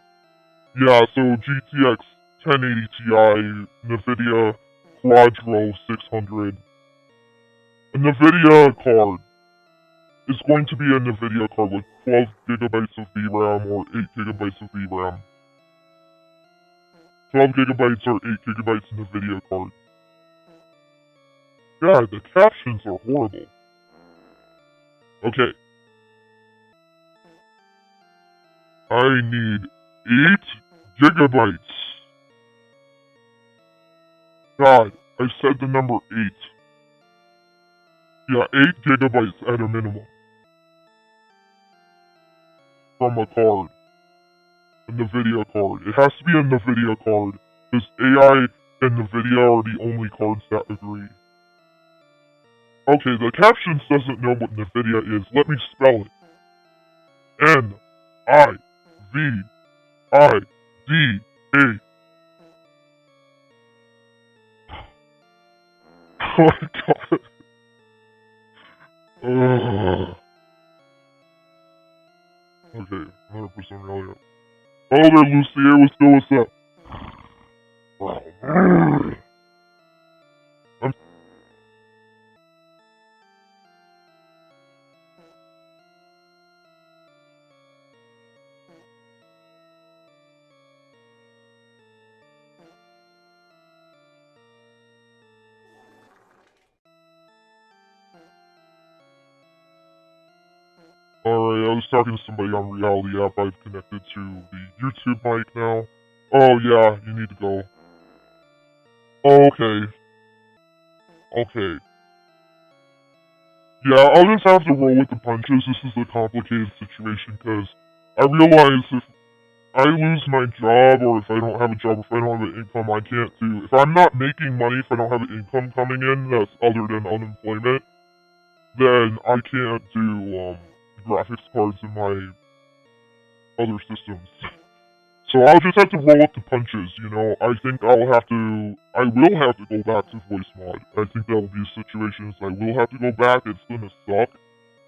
Speaker 1: Yeah, so GTX 1080 Ti, NVIDIA Quadro 600. A NVIDIA card is going to be a NVIDIA card with 12 gigabytes of VRAM or 8 gigabytes of VRAM. 12 gigabytes or 8 gigabytes NVIDIA card. God, the captions are horrible. Okay. I need 8 gigabytes. God, I said the number 8. Yeah, 8 gigabytes at a minimum. From a card. A NVIDIA card. It has to be a NVIDIA card. Because AI and NVIDIA are the only cards that agree. Okay, the captions doesn't know what NVIDIA is. Let me spell it. N-I-V-I-D-A. Oh my god. Okay, 100% really up. Oh there, Lucier, what's up? Alright, I was talking to somebody on Reality App. I've connected to the YouTube mic now. Oh yeah, you need to go. Okay. Okay. Yeah, I'll just have to roll with the punches. This is a complicated situation because I realize if I lose my job or if I don't have a job, if I don't have an income, I can't do... If I'm not making money, if I don't have an income coming in that's other than unemployment, then I can't do, graphics cards in my other systems. So I'll just have to roll up the punches, you know. I think I will have to go back to voice mod. I think that will be situations I will have to go back. It's gonna suck,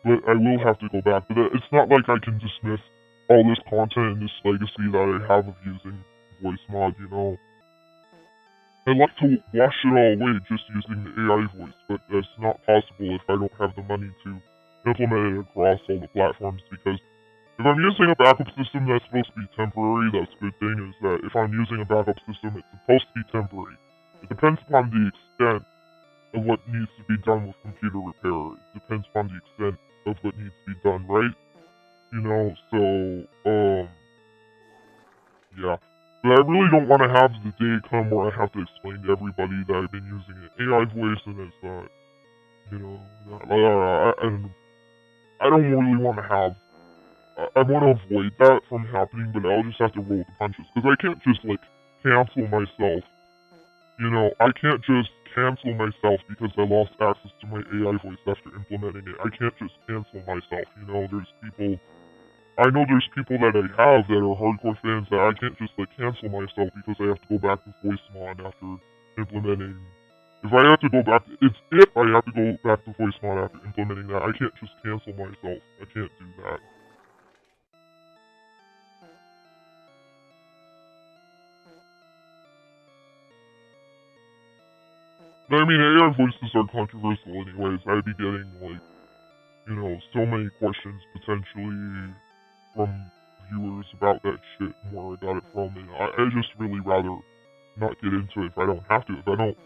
Speaker 1: but I will have to go back. But it's not like I can dismiss all this content and this legacy that I have of using voice mod, you know. I'd like to wash it all away just using the AI voice, but that's not possible if I don't have the money to implement it across all the platforms, because if I'm using a backup system that's supposed to be temporary, that's a good thing, is that if I'm using a backup system, it's supposed to be temporary. It depends upon the extent of what needs to be done with computer repair. It depends upon the extent of what needs to be done, right? You know, so, yeah. But I really don't want to have the day come where I have to explain to everybody that I've been using an AI voice and it's not, you know, I don't really want to have... I want to avoid that from happening, but I'll just have to roll with the punches. Because I can't just, like, cancel myself. You know, I can't just cancel myself because I lost access to my AI voice after implementing it. I can't just cancel myself, you know, there's people... I know there's people that I have that are hardcore fans that I can't just, like, cancel myself because I have to go back to voice mod after implementing... If I have to go back... If I have to go back to voice mod after implementing that, I can't just cancel myself. I can't do that. I mean, AI voices are controversial anyways. I'd be getting, like, you know, so many questions potentially from viewers about that shit and where I got it from, and I just really rather not get into it if I don't have to. If I don't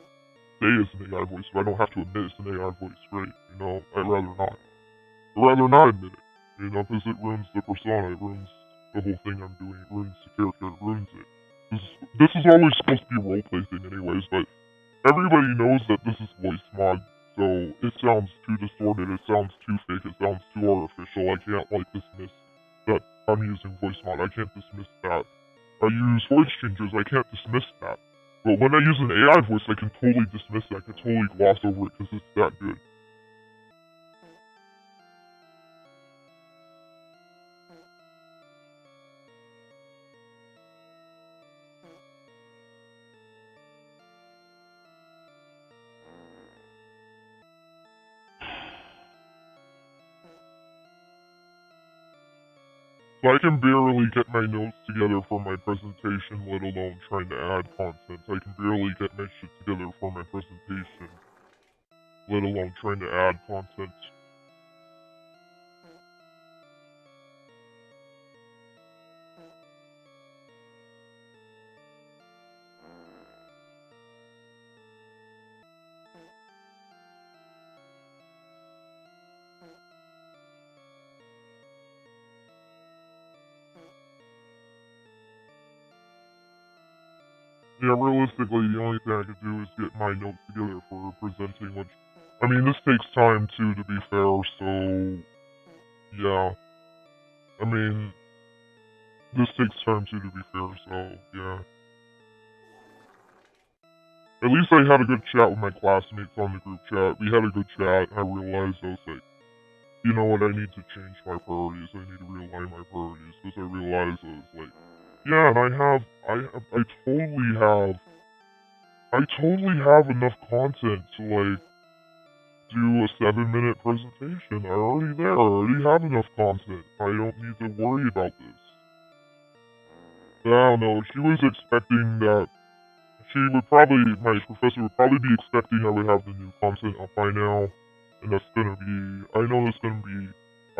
Speaker 1: say it's an AI voice, if I don't have to admit it's an AI voice, right? You know, I'd rather not. I'd rather not admit it, you know, because it ruins the persona, it ruins the whole thing I'm doing, it ruins the character, it ruins it. This is always supposed to be a roleplay thing anyways, but everybody knows that this is voice mod, so it sounds too distorted, it sounds too fake, it sounds too artificial. I can't, like, dismiss that I'm using voice mod. I can't dismiss that. I use voice changers. I can't dismiss that. But when I use an AI voice, I can totally dismiss it. I can totally gloss over it because it's that good. So I can barely get my notes together for my presentation, let alone trying to add content. I can barely get my shit together for my presentation, let alone trying to add content. Yeah, realistically, the only thing I could do is get my notes together for presenting, which, I mean, this takes time too, to be fair, so, yeah. I mean, this takes time too, to be fair, so, yeah. At least I had a good chat with my classmates on the group chat. We had a good chat, and I realized I was like, you know what, I need to change my priorities. I need to realign my priorities, because I realized I was like, yeah, and I totally have enough content to, like, do a 7-minute presentation. I'm already there. I already have enough content. I don't need to worry about this. I don't know. She was expecting that. My professor would probably be expecting I would have the new content up by now. And that's gonna be, I know that's gonna be,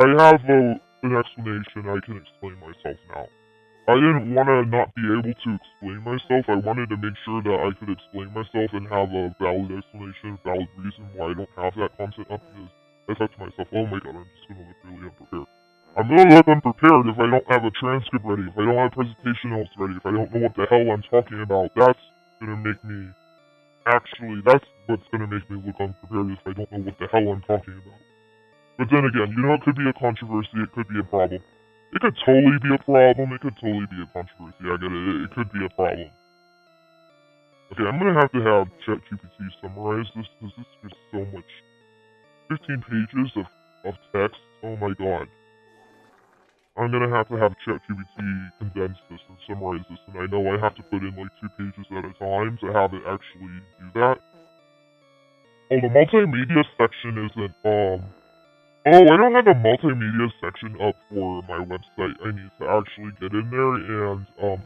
Speaker 1: I have an explanation. I can explain myself now. I didn't want to not be able to explain myself. I wanted to make sure that I could explain myself and have a valid explanation, valid reason why I don't have that content up, because I thought to myself, oh my god, I'm just going to look really unprepared. I'm going to look unprepared if I don't have a transcript ready, if I don't have presentation notes ready, if I don't know what the hell I'm talking about. That's going to make me, that's what's going to make me look unprepared, if I don't know what the hell I'm talking about. But then again, you know, it could be a controversy, it could be a problem. It could totally be a problem, it could totally be a controversy, I get it, it could be a problem. Okay, I'm gonna have to have ChatGPT summarize this, because this is just so much. 15 pages of text, oh my god. I'm gonna have to have ChatGPT condense this and summarize this, and I know I have to put in like 2 pages at a time to have it actually do that. Oh, the multimedia section isn't, Oh, I don't have a multimedia section up for my website. I need to actually get in there and, oh,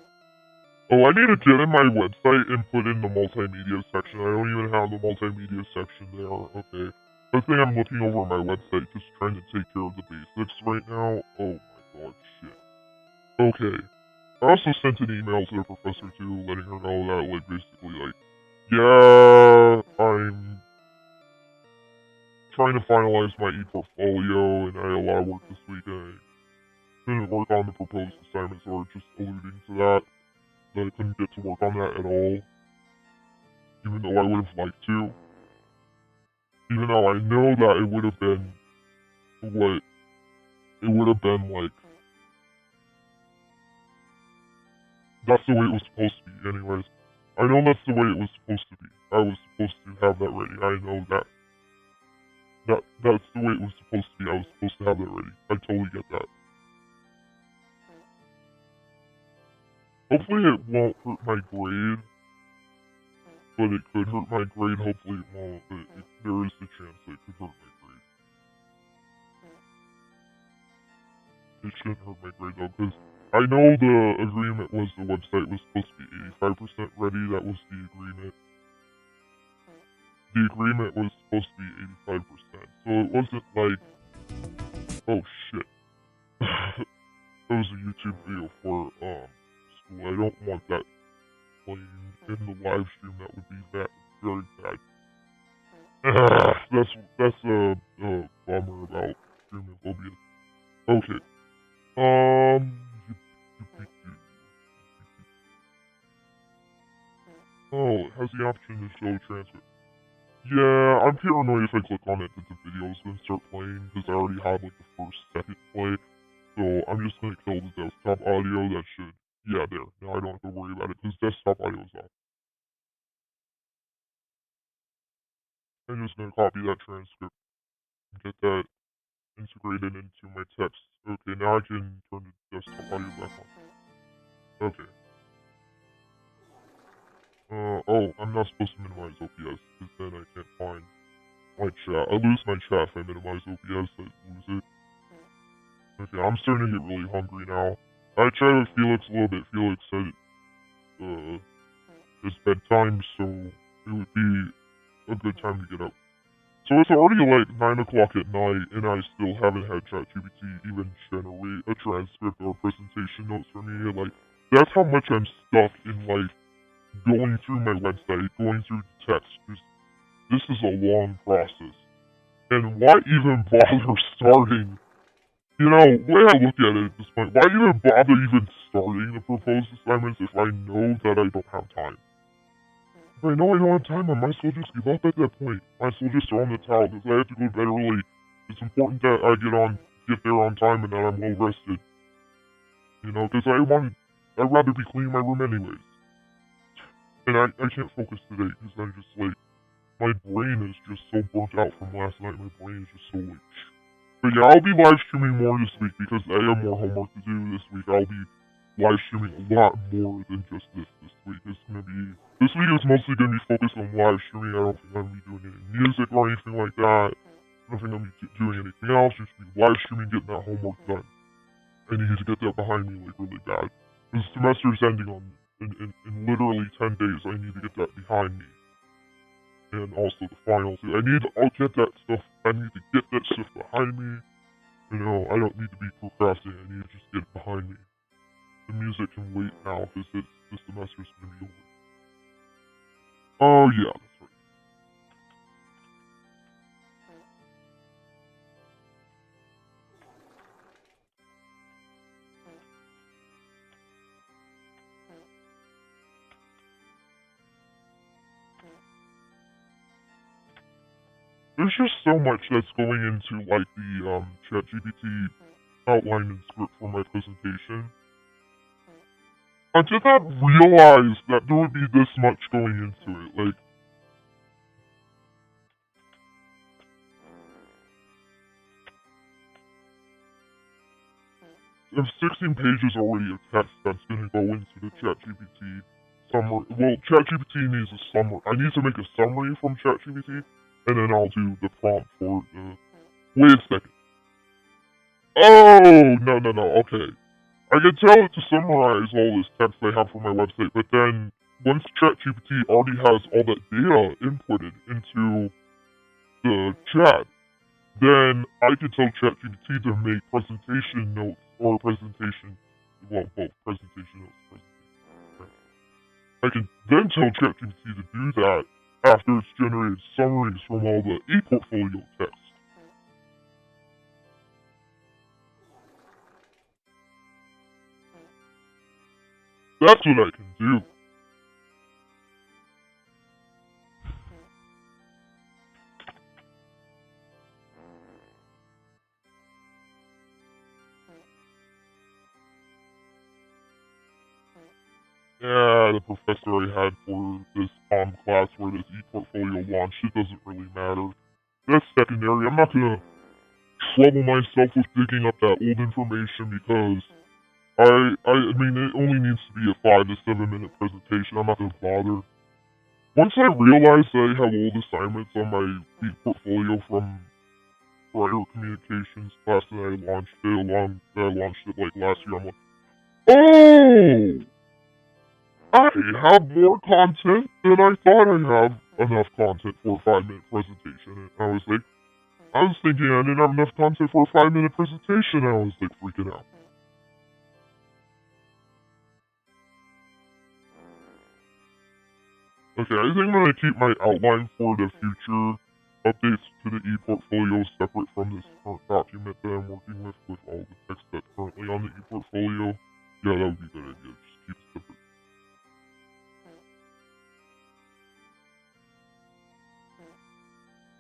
Speaker 1: I need to get in my website and put in the multimedia section. I don't even have the multimedia section there. Okay. I think I'm looking over my website, just trying to take care of the basics right now. Oh my god, shit. Okay. I also sent an email to the professor too, letting her know that, like, basically, like, yeah, I'm trying to finalize my e-portfolio, and I had a lot of work this week, and I couldn't work on the proposed assignments, or just alluding to that I couldn't get to work on that at all, even though I would have liked to. Even though I know that it would have been what, it would have been like, that's the way it was supposed to be anyways. I know that's the way it was supposed to be. I was supposed to have that ready. I know that. That's the way it was supposed to be. I was supposed to have that ready. I totally get that. Hopefully it won't hurt my grade, but it could hurt my grade. Hopefully it won't, but there is the chance that it could hurt my grade. It shouldn't hurt my grade though, because I know the agreement was the website was supposed to be 85% ready. That was the agreement. The agreement was supposed to be 85%. So it wasn't like, oh shit. That was a YouTube video for school. I don't want that playing in the live stream. That would be very bad. That's a bummer about streaming phobia. Okay. Oh, it has the option to show transcript. Yeah, I'm paranoid if I click on it that the video is gonna start playing, because I already had like the first second play. so I'm just gonna kill the desktop audio. That should, yeah, there. Now I don't have to worry about it because desktop audio is off. I'm just gonna copy that transcript and get that integrated into my text. Okay, now I can turn the desktop audio back on. Okay. Oh, I'm not supposed to minimize OPS because then I can't find my chat. I lose my chat if I minimize OPS. I lose it. Okay, I'm starting to get really hungry now. I chatted with Felix a little bit. Felix said, it's bedtime, so it would be a good time to get up. So it's already like 9 o'clock at night, and I still haven't had ChatGPT even generate a transcript or presentation notes for me. Like, that's how much I'm stuck in, like, going through my website, going through the text. This is a long process. And why even bother starting? You know, the way I look at it at this point, why even bother even starting the proposed assignments if I know that I don't have time? If I know I don't have time, I might as well just give up at that point. I might as well just throw in the towel because I have to go to bed early. It's important that I get there on time and that I'm well rested. You know, because I'd rather be cleaning my room anyways. And I can't focus today because I'm just like, my brain is just so burnt out from last night. My brain is just so like, but yeah, I'll be live streaming more this week because I have more homework to do this week. I'll be live streaming a lot more than just this week. This week is mostly gonna be focused on live streaming. I don't think I'm gonna be doing any music or anything like that. I don't think I'm gonna be doing anything else. Just be live streaming, getting that homework done. I need to get that behind me like really bad. The semester's ending in literally 10 days. I need to get that behind me. And also the finals. I'll get that stuff. I need to get that stuff behind me. You know, I don't need to be procrastinating. I need to just get it behind me. The music can wait now because the semester's gonna be over. Oh yeah, that's right. There's just so much that's going into like the ChatGPT outline and script for my presentation. I did not realize that there would be this much going into it. Like, there's 16 pages already of text that's gonna go into the ChatGPT summary. Well, ChatGPT needs a summary. I need to make a summary from ChatGPT, and then I'll do the prompt for the. Wait a second. Oh no. Okay. I can tell it to summarize all this text I have for my website, but then once ChatGPT already has all that data inputted into the chat, then I can tell ChatGPT to make presentation notes or presentation, well, both presentation notes. I can then tell ChatGPT to do that after it's generated summaries from all the ePortfolio text. That's what I can do. Yeah, the professor I had for this class where this ePortfolio launched, it doesn't really matter. That's secondary. I'm not gonna trouble myself with digging up that old information because I mean, it only needs to be a 5 to 7 minute presentation. I'm not gonna bother. Once I realized that I have old assignments on my portfolio from prior communications class that I launched it like last year, I'm like, oh, I have more content than I thought I have enough content for a 5 minute presentation. And I was thinking I didn't have enough content for a 5 minute presentation. I was like freaking out. Okay, I think I'm going to keep my outline for the future updates to the ePortfolio separate from this current document that I'm working with all the text that's currently on the ePortfolio. Yeah, that would be a good idea. Just keep it separate.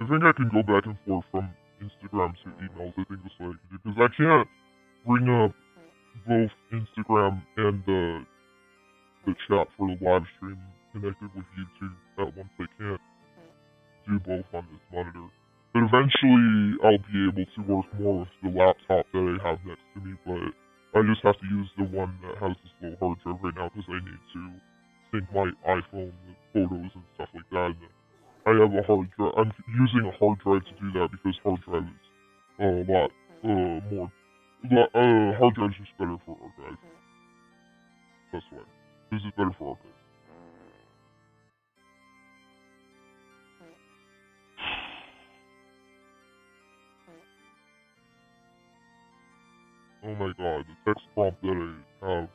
Speaker 1: I think I can go back and forth from Instagram to emails. I think that's what I can do because I can't bring up both Instagram and the chat for the live stream connected with YouTube. That once I can't do both on this monitor. But eventually, I'll be able to work more with the laptop that I have next to me, but I just have to use the one that has this little hard drive right now because I need to sync my iPhone with photos and stuff like that. And I have a hard drive. I'm using a hard drive to do that because hard drive is a lot more. Hard drive is just better for archive. That's why. This is better for archive. Oh my god, the text prompt that I have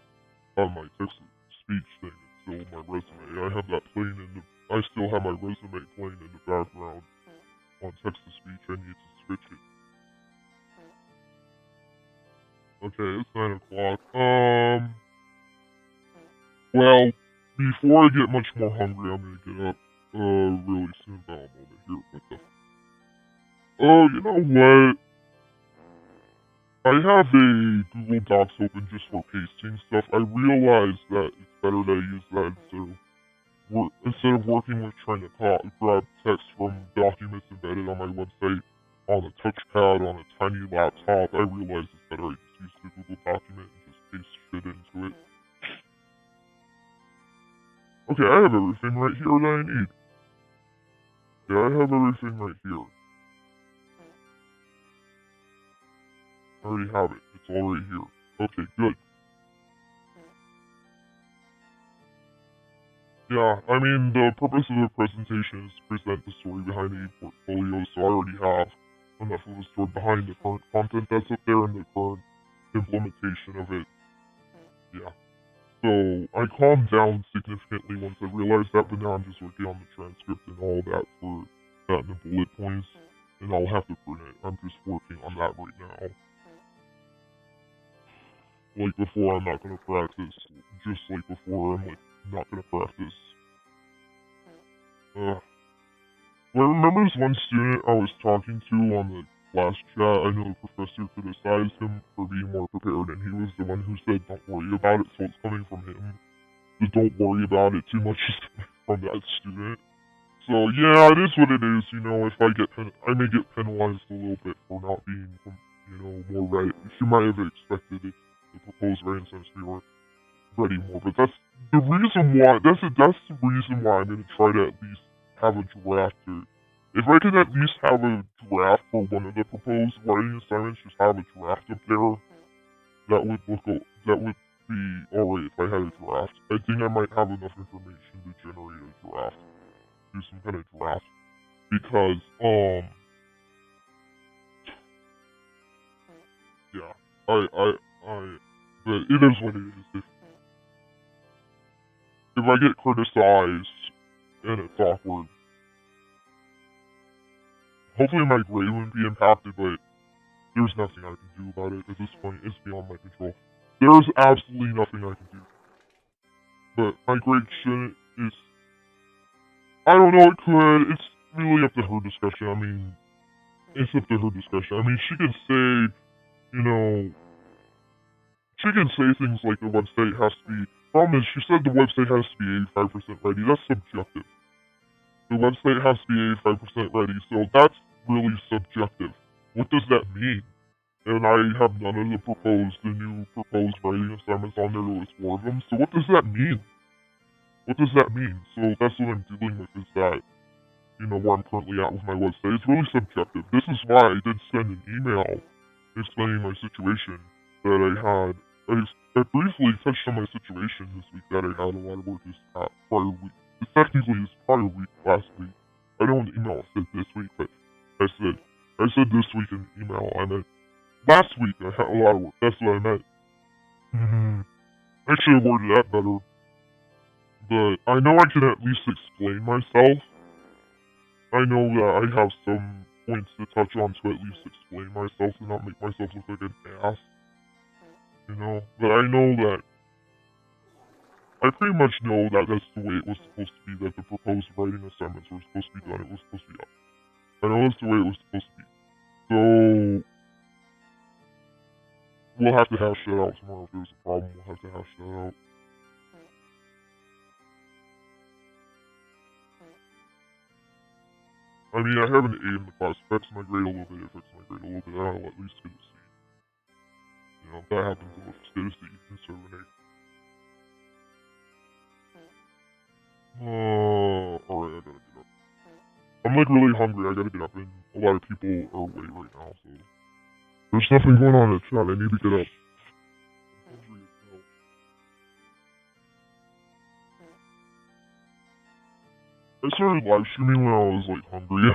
Speaker 1: on my text-to-speech thing is still my resume. I have that playing in the... I still have my resume playing in the background on text-to-speech. I need to switch it. Okay, it's 9 o'clock. Well, before I get much more hungry, I'm gonna get up, really soon. Now I'm over here. What the... Oh, you know what? I have a Google Docs open just for pasting stuff. I realized that it's better to use that instead of working with trying to grab text from documents embedded on my website on a touchpad on a tiny laptop. I realized it's better I just use the Google document and just paste shit into it. Okay, I have everything right here that I need. Yeah, I have everything right here. I already have it. It's all right here. Okay, good. Yeah, I mean, the purpose of the presentation is to present the story behind the portfolio, so I already have enough of a story behind the current content that's up there and the current implementation of it. Yeah. So, I calmed down significantly once I realized that, but now I'm just working on the transcript and all that for that and the bullet points, and I'll have to print it. I'm just working on that right now. Like before, I'm not gonna practice. Just like before, I'm like not gonna practice. Well, I remember this one student I was talking to on the last chat. I know the professor criticized him for being more prepared, and he was the one who said, "Don't worry about it." So it's coming from him. The "don't worry about it" too much is from that student. So yeah, it is what it is. You know, if I may get penalized a little bit for not being, more ready. She might have expected it. The proposed writing seems to be ready more, but that's the reason why. That's the reason why I'm gonna try to at least have a draft. If I could at least have a draft for one of the proposed writing assignments, just have a draft up there. That would be alright if I had a draft. I think I might have enough information to generate a draft, do some kind of draft, because yeah, but it is what it is. If I get criticized and it's awkward, hopefully my grade wouldn't be impacted, but there's nothing I can do about it at this point. It's beyond my control. There's absolutely nothing I can do. But my grade shouldn't. I don't know, it could. It's really up to her discretion. I mean, it's up to her discretion. I mean, she can say, she can say things like the website has to be. Problem is, she said the website has to be 85% ready. That's subjective. The website has to be 85% ready, so that's really subjective. What does that mean? And I have none of the new proposed writing assignments on there. There was 4 of them. So what does that mean? What does that mean? So that's what I'm dealing with, is that, where I'm currently at with my website. It's really subjective. This is why I did send an email explaining my situation that I had. I briefly touched on my situation this week, that I had a lot of work this prior week. It's technically this prior week, last week. I know in the email I said this week, but I said this week in the email. I meant last week I had a lot of work. That's what I meant. I should have worded that better. But I know I can at least explain myself. I know that I have some points to touch on to at least explain myself and not make myself look like an ass. But I know that I pretty much know that that's the way it was supposed to be, that the proposed writing assignments were supposed to be done. It was supposed to be done. I know that's the way it was supposed to be. So We'll have to hash that out tomorrow if there's a problem. We'll have to hash that out. I mean, I have an A in the class. It affects my grade a little bit. It affects my grade a little bit. I'll at least get a C. You know, if that happens, I'll just get a C instead of an A. Alright, I gotta get up. I'm like really hungry. I gotta get up, and a lot of people are away right now, so there's nothing going on in the chat. I need to get up. I'm hungry as hell. I started live streaming when I was like hungry.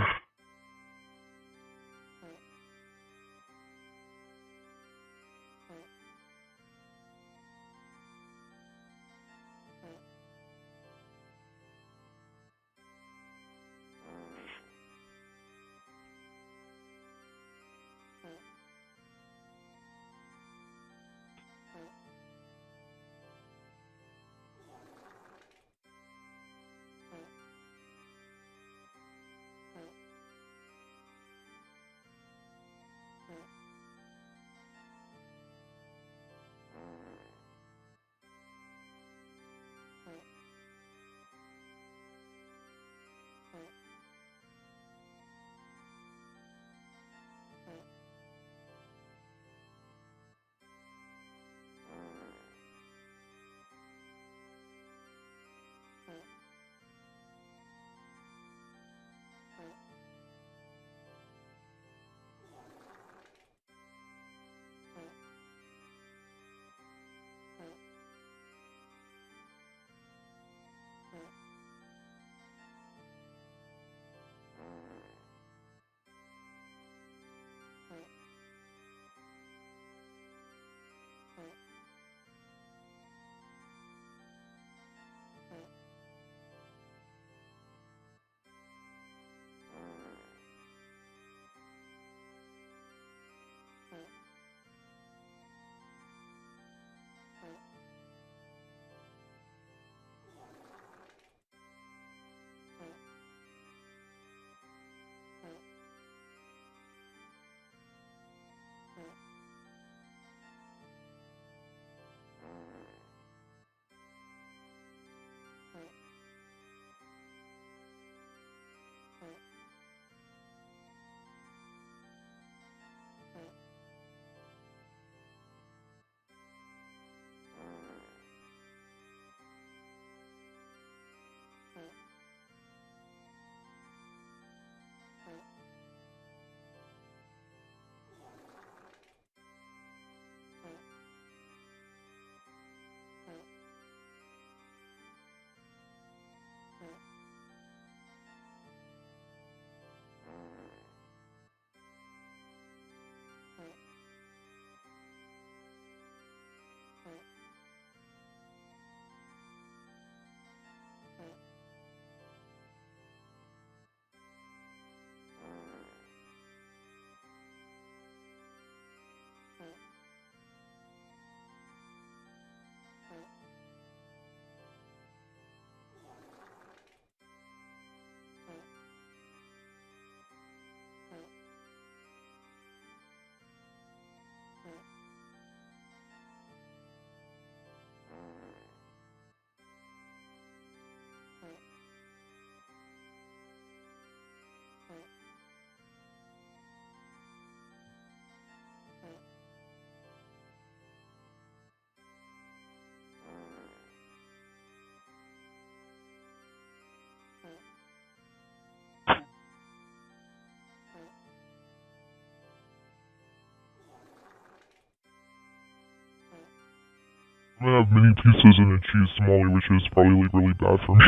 Speaker 1: I'm gonna have mini pizzas and a cheese tamale, which is probably like really bad for me.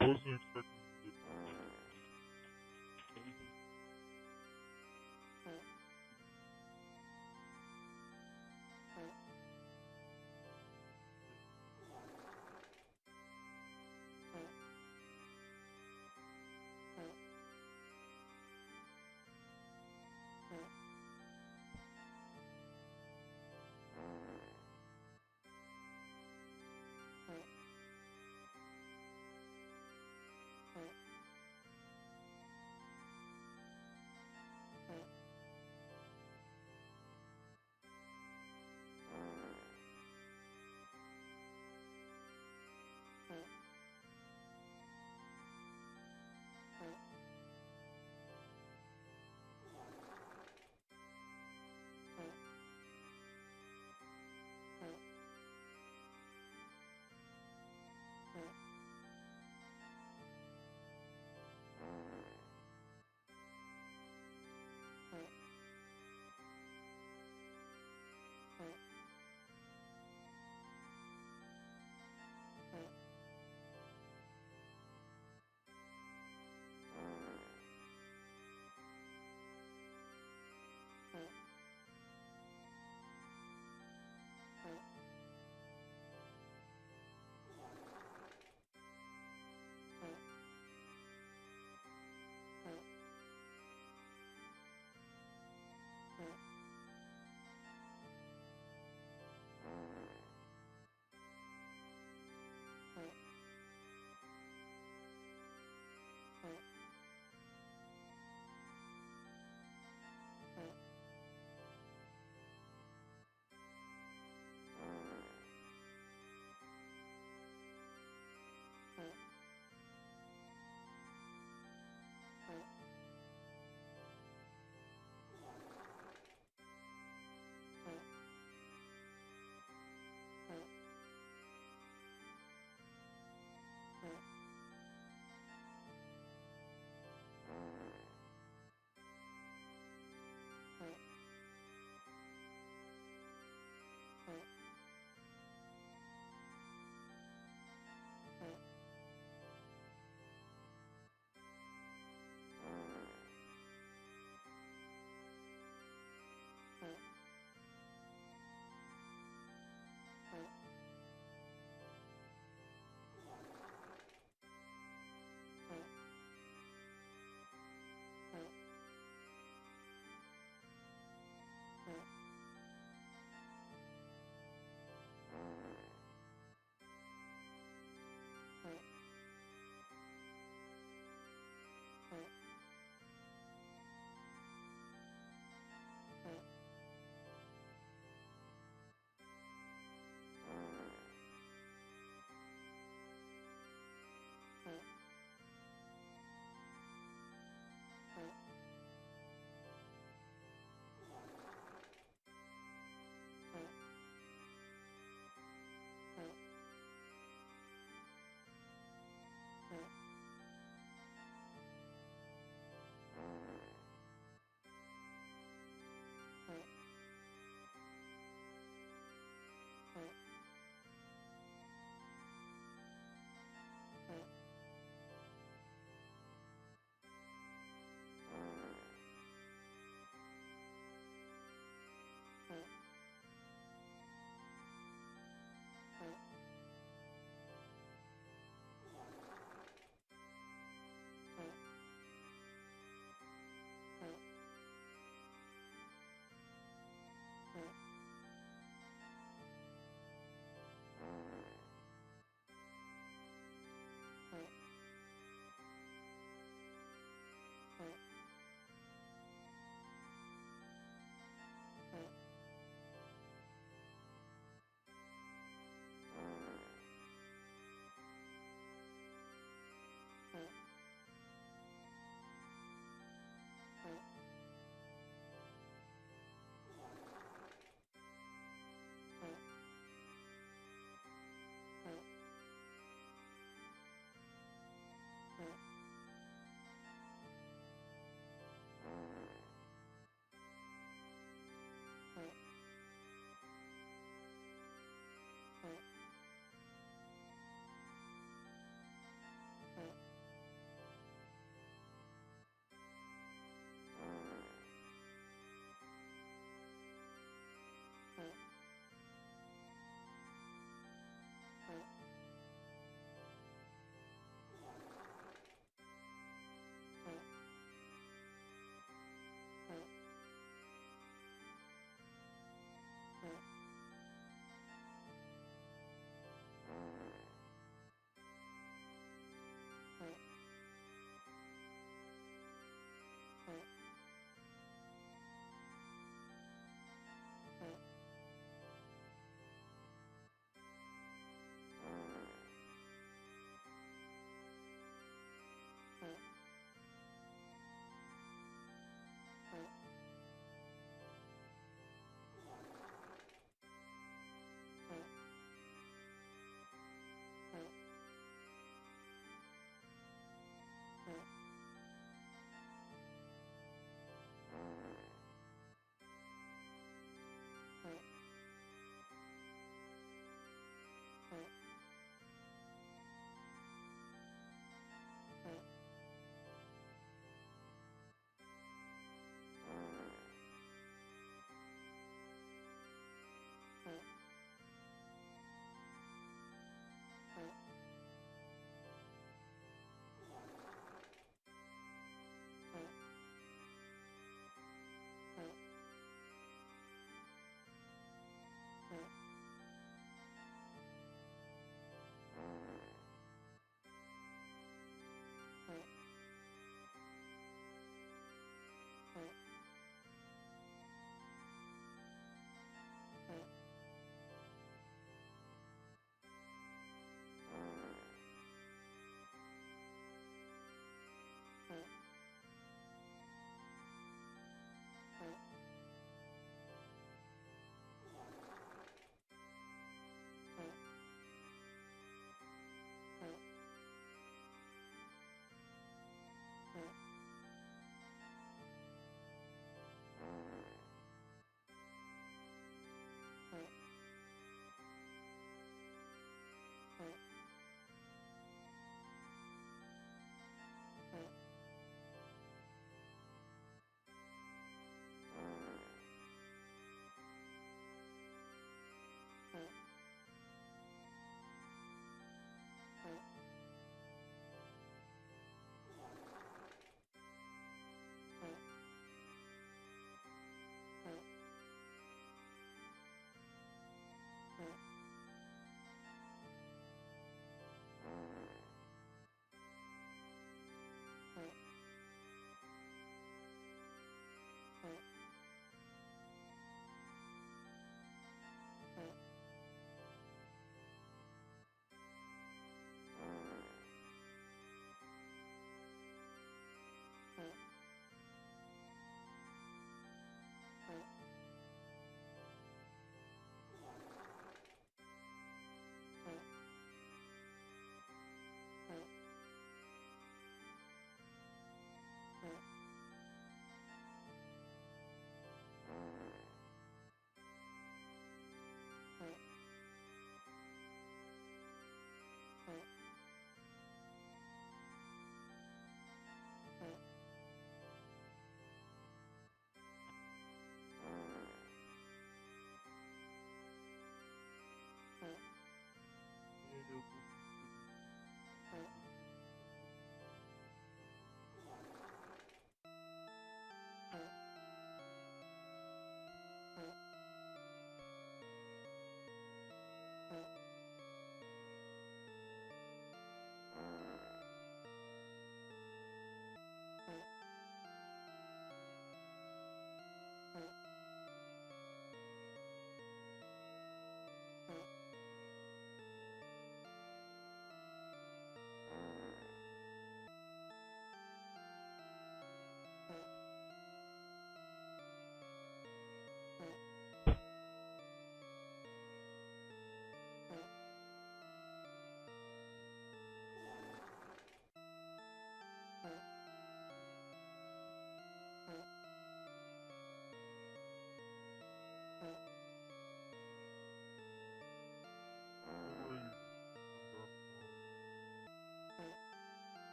Speaker 1: I wasn't expecting it.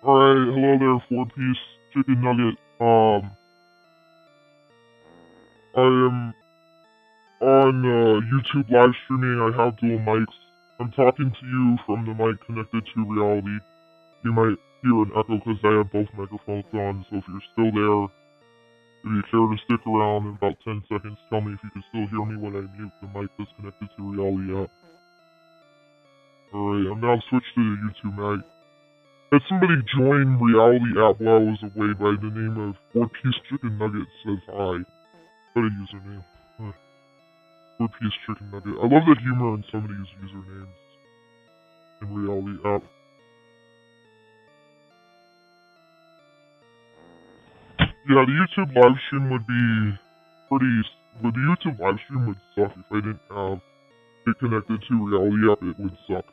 Speaker 1: Alright, hello there, 4-piece chicken nugget. I am on YouTube live streaming. I have dual mics. I'm talking to you from the mic connected to reality. You might hear an echo because I have both microphones on, so if you're still there, if you care to stick around in about 10 seconds, tell me if you can still hear me when I mute the mic that's connected to reality app. Alright, I'm now switched to the YouTube mic. Had somebody join reality app while I was away by the name of 4-piece chicken nugget says hi. What a username. 4-piece chicken nugget. I love the humor in some of these usernames in reality app. Yeah, the YouTube live stream would be the YouTube live stream would suck if I didn't have it connected to reality app. It would suck.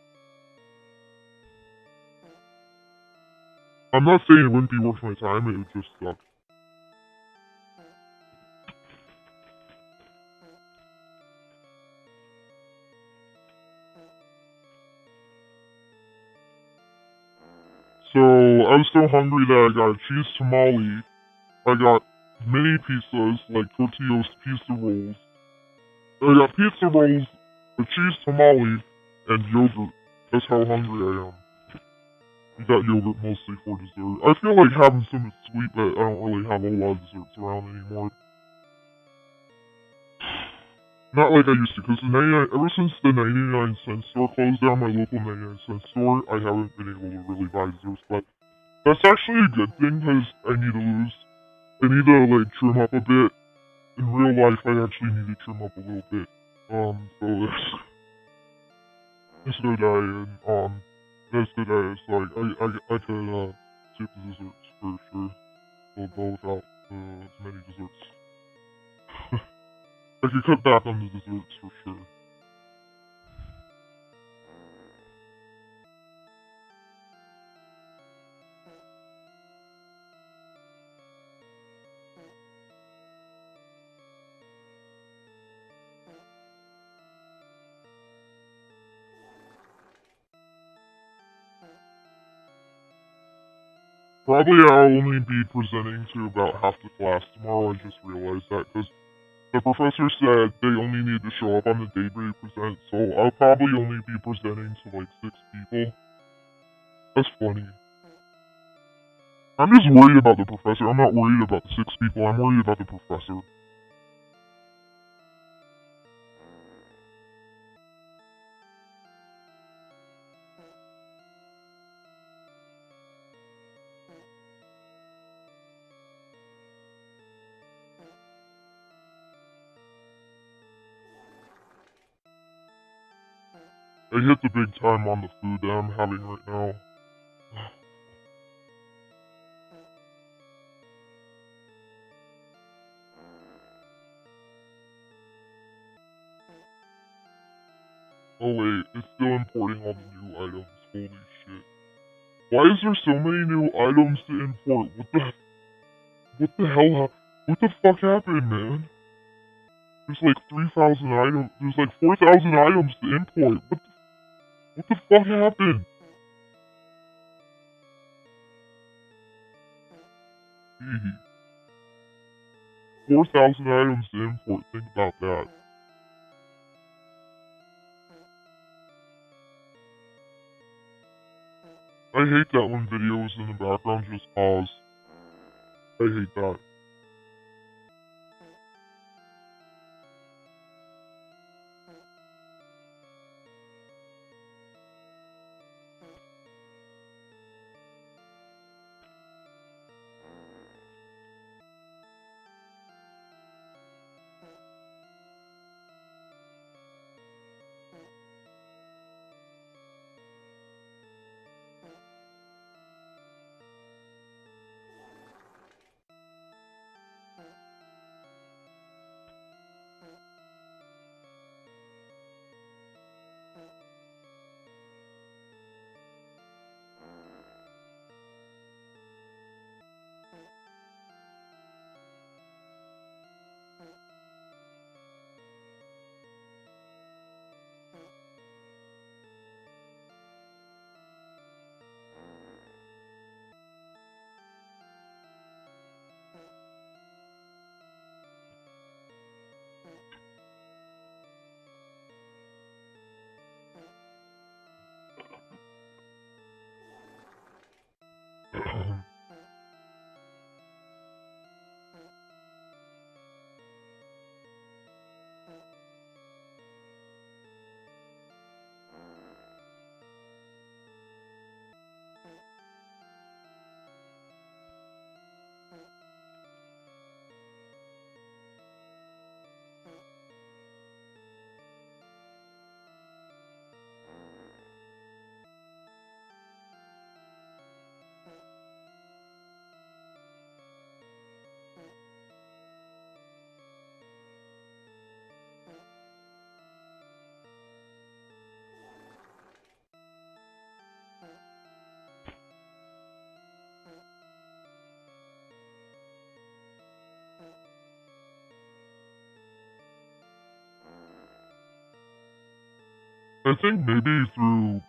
Speaker 1: I'm not saying it wouldn't be worth my time, it would just suck. So, I was so hungry that I got a cheese tamale, I got mini pizzas, like Tortillas pizza rolls, I got pizza rolls, a cheese tamale, and yogurt. That's how hungry I am. We got yogurt mostly for dessert. I feel like having something sweet, but I don't really have a lot of desserts around anymore. Not like I used to, because ever since the 99-cent store closed down, my local 99-cent store, I haven't been able to really buy desserts, but that's actually a good thing, because I need to lose. I need to, like, trim up a bit. In real life, I actually need to trim up a little bit. So that's good that's good so I could, skip the desserts for sure. We'll go without, as many desserts. I could cut back on the desserts for sure. Probably I'll only be presenting to about half the class tomorrow. I just realized that because the professor said they only need to show up on the day we present, so I'll probably only be presenting to like 6 people. That's funny. I'm just worried about the professor. I'm not worried about the 6 people. I'm worried about the professor. I hit the big time on the food that I'm having right now. Oh wait, it's still importing all the new items. Holy shit. Why is there so many new items to import? What the hell what the fuck happened, man? There's like 3,000 items, there's like 4,000 items to import. What the fuck happened? Gee. 4,000 items to import, think about that. I hate that when videos in the background just pause. I hate that. I think maybe through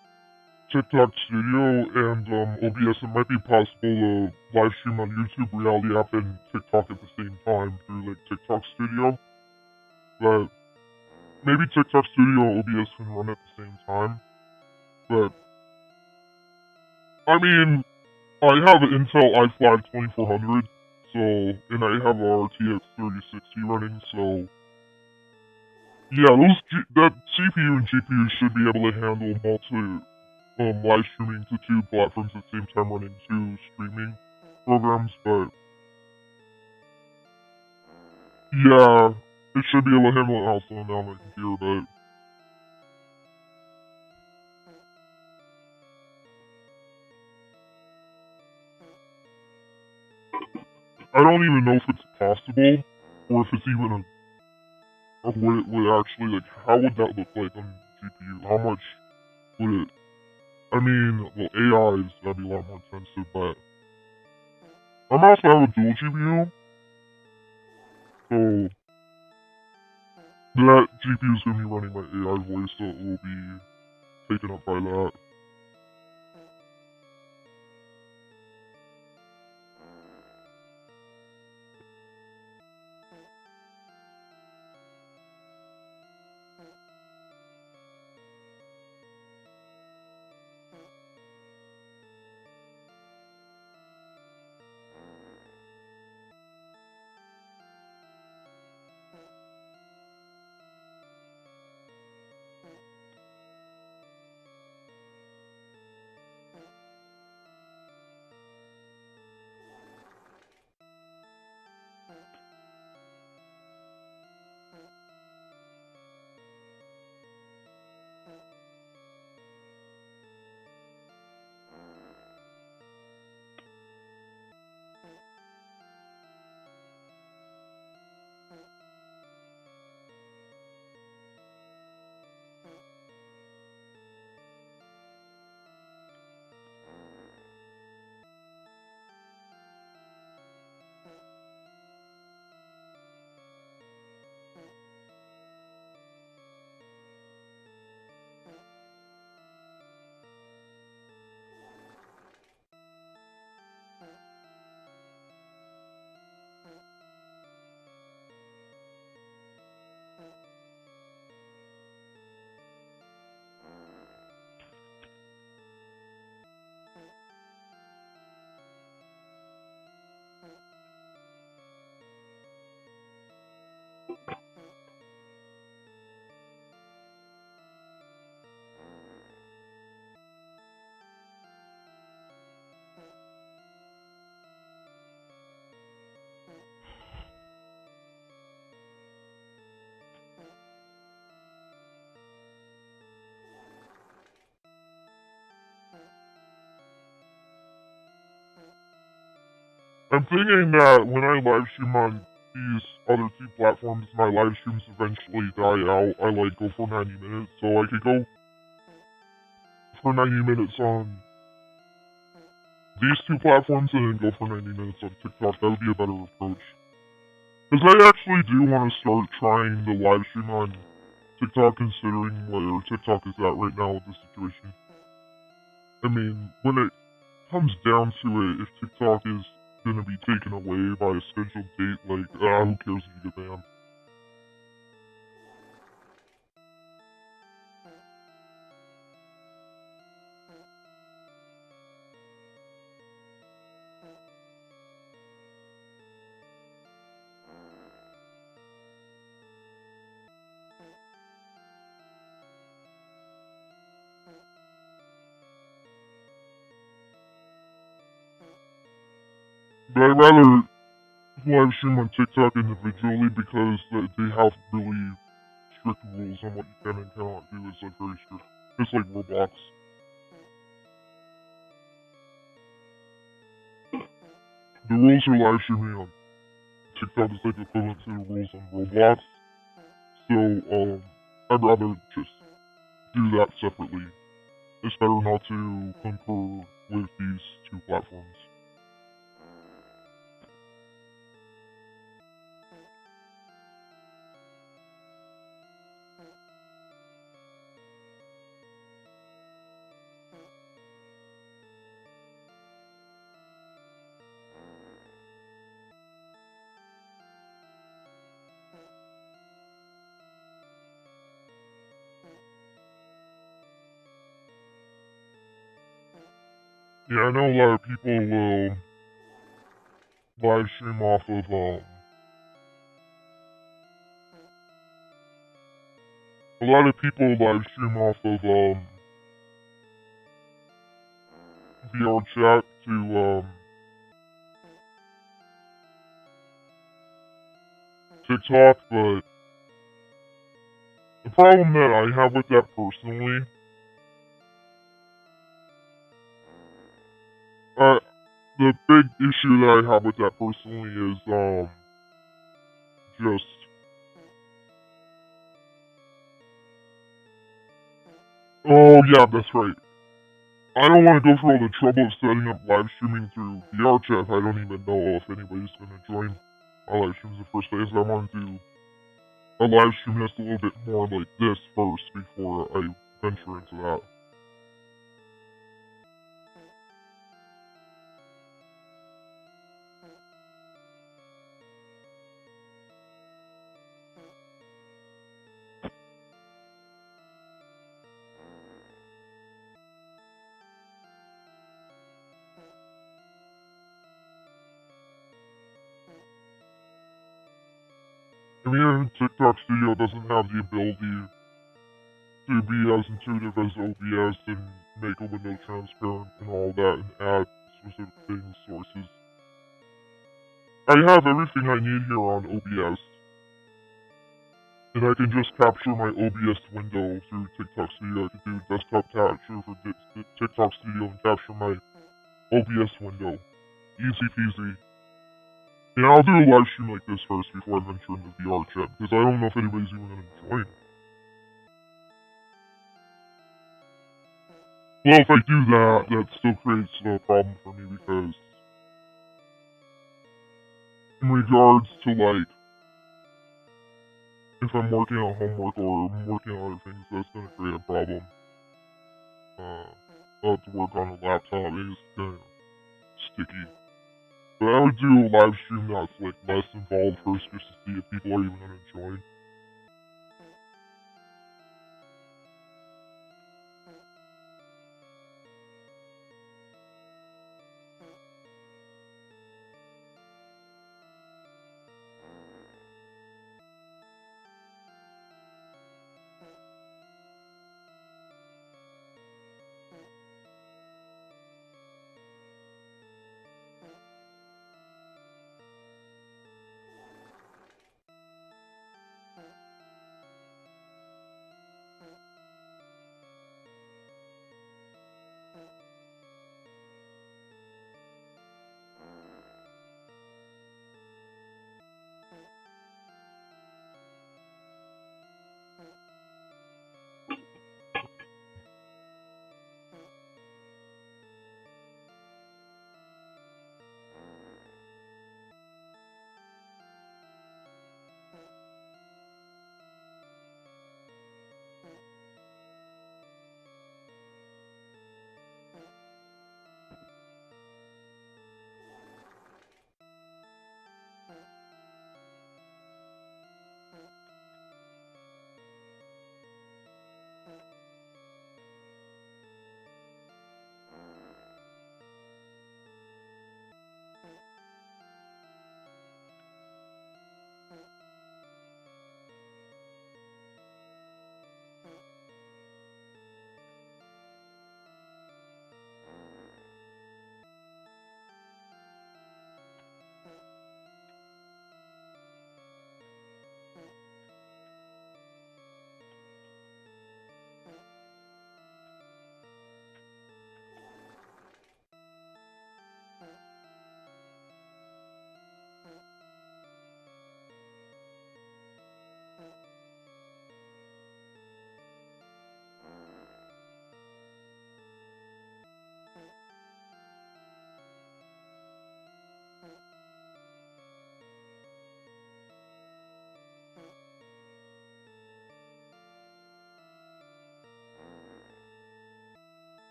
Speaker 1: TikTok Studio and OBS, it might be possible to live stream on YouTube Reality App and TikTok at the same time through like TikTok Studio. But maybe TikTok Studio and OBS can run at the same time. But I mean, I have an Intel iFlag 2400, so and I have a RTX 3060 running, so yeah, that CPU and GPU should be able to handle live streaming to two platforms at the same time running two streaming programs, but yeah, it should be able to handle it also on my computer, but I don't even know if it's possible or if it's even or what it would actually like. How would that look like on GPU? How much would it? I mean, well, AI is gonna be a lot more expensive, but I'm also have a dual GPU, so that GPU is gonna be running my AI voice, so it will be taken up by that. I'm thinking that when I live stream on these other two platforms, my live streams eventually die out. I like go for 90 minutes, so I could go for 90 minutes on these two platforms and then go for 90 minutes on TikTok. That would be a better approach. Because I actually do want to start trying the live stream on TikTok, considering where TikTok is at right now with the situation. I mean, when it comes down to it, if TikTok is going to be taken away by a scheduled date, like, who cares if you get banned? But I'd rather live stream on TikTok individually because they have really strict rules on what you can and cannot do. It's like very strict. It's like Roblox. The rules for live streaming on TikTok is like equivalent to the rules on Roblox. So, I'd rather just do that separately. It's better not to concur with these two platforms. Yeah, I know a lot of people will live stream off of a lot of people live stream off of VR chat to TikTok, but the problem that I have with that personally, uh, the big issue that I have with that personally is just oh yeah, that's right. I don't want to go through all the trouble of setting up live streaming through VR chat if I don't even know if anybody's going to join my live streams in the first place. I want to do a live stream that's a little bit more like this first before I venture into that. I mean, TikTok Studio doesn't have the ability to be as intuitive as OBS and make a window transparent and all that and add specific things, sources. I have everything I need here on OBS, and I can just capture my OBS window through TikTok Studio. I can do desktop capture for TikTok Studio and capture my OBS window. Easy peasy. And I'll do a live stream like this first before I venture into VR chat, because I don't know if anybody's even going to join. Well, if I do that, that still creates a problem for me, because in regards to, like, if I'm working on homework or I'm working on other things, that's going to create a problem. I'll have to work on a laptop, it's kind of sticky. But I would do a live stream that's, like, less involved first, just to see if people are even going to join.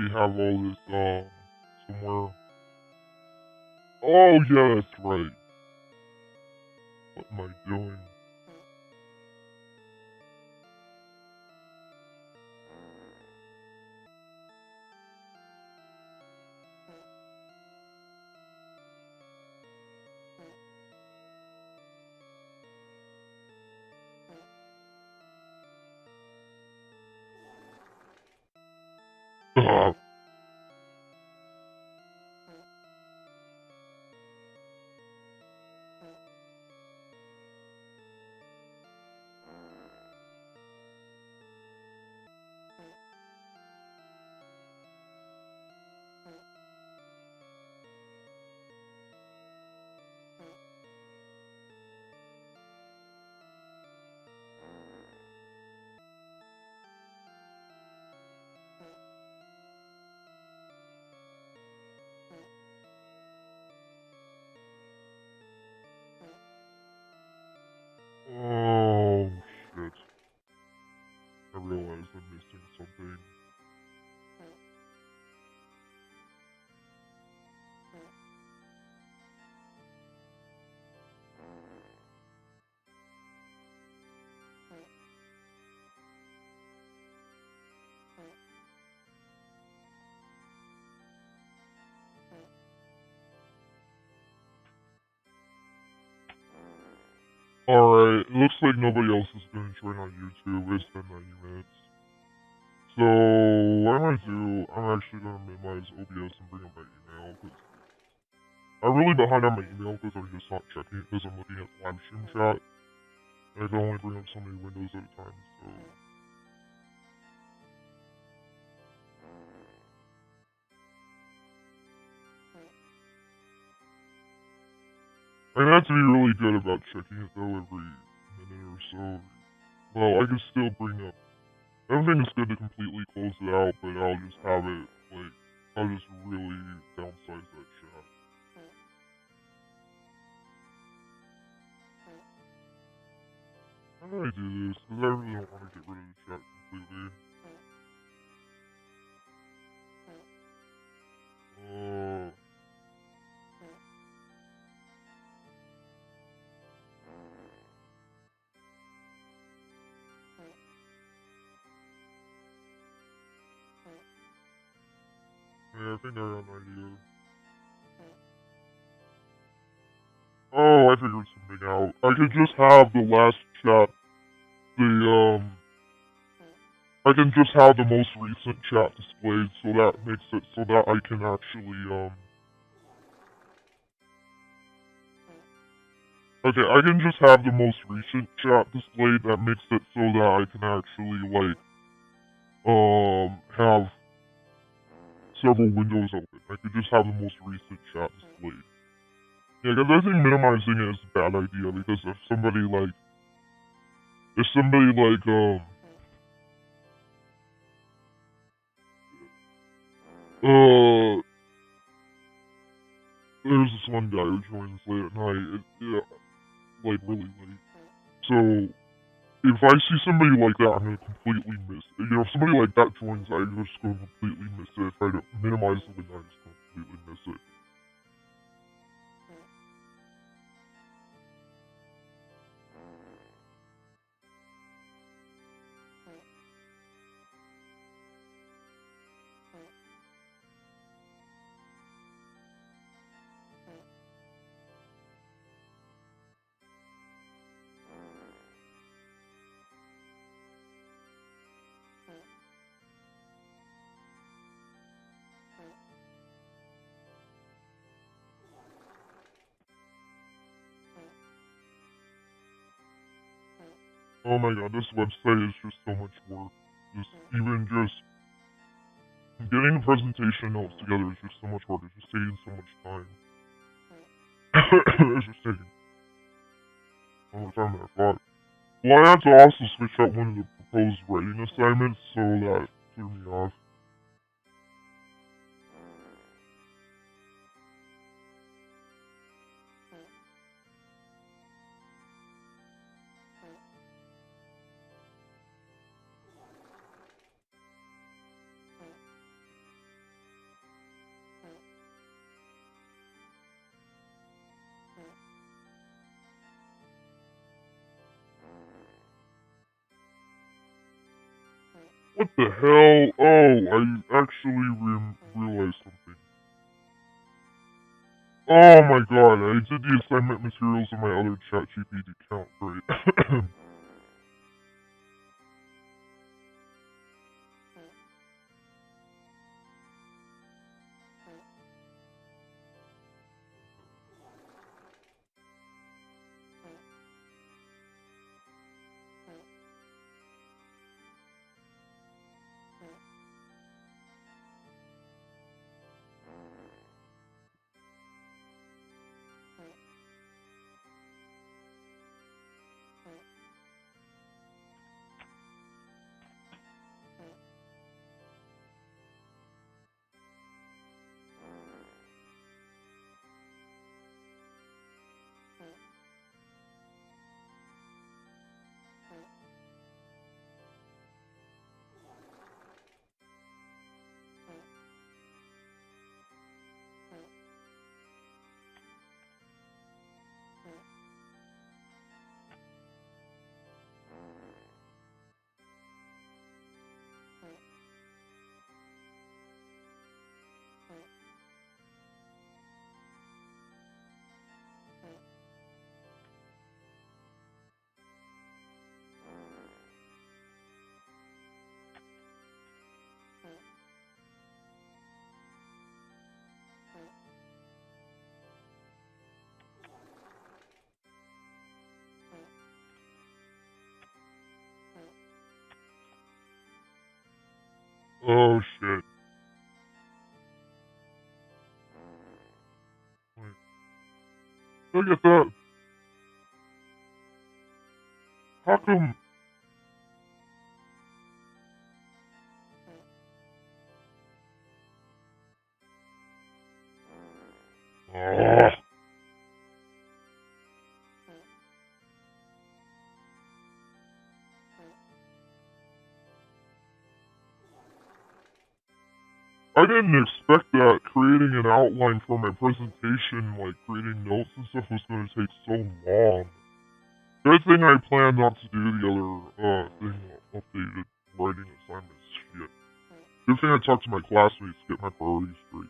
Speaker 1: already have all this, somewhere. Oh, yeah, that's right. What am I doing? Oh, shit. I realize I'm missing something. Alright, it looks like nobody else is going to join on YouTube. It's been 90 minutes. So, what I'm gonna do, I'm actually gonna minimize OBS and bring up my email, because I'm really behind on my email because I'm just not checking it because I'm looking at the live stream chat. And I can only bring up so many windows at a time, so... I have to be really good about checking it though every minute or so. Well, I can still bring up... I don't think it's good to completely close it out, but I'll just have it, like, I'll just really downsize that chat. How do I do this? Because I really don't want to get rid of the chat completely. Yeah, I think I got an idea. Oh, I figured something out. I could just have the last chat, I can just have the most recent chat displayed, so that makes it so that I can actually, okay, I can just have the most recent chat displayed, that makes it so that I can actually, like, have several windows open. I could just have the most recent chat displayed. Yeah, because I think minimizing it is a bad idea, because if somebody, like, there's this one guy who joins late at night, like, really late. So, if I see somebody like that, I'm gonna completely miss it. You know, if somebody like that joins, I'm just gonna completely miss it. If I don't minimize the window, I'm just gonna completely miss it. Oh my god, this website is just so much work. Even just getting the presentation notes together is just so much work. It's just taking so much time. It's just taking so much time than I thought. Well, I had to also switch out one of the proposed writing assignments, so that threw me off. What the hell? Oh, I actually realized something. Oh my god, I did the assignment materials in my other ChatGPT account. Great. Oh shit. Wait. Look at that. How come? Oh. I didn't expect that creating an outline for my presentation, like creating notes and stuff, was going to take so long. Good thing I planned not to do the other thing, updated writing assignments shit. Good thing I talked to my classmates to get my priorities straight.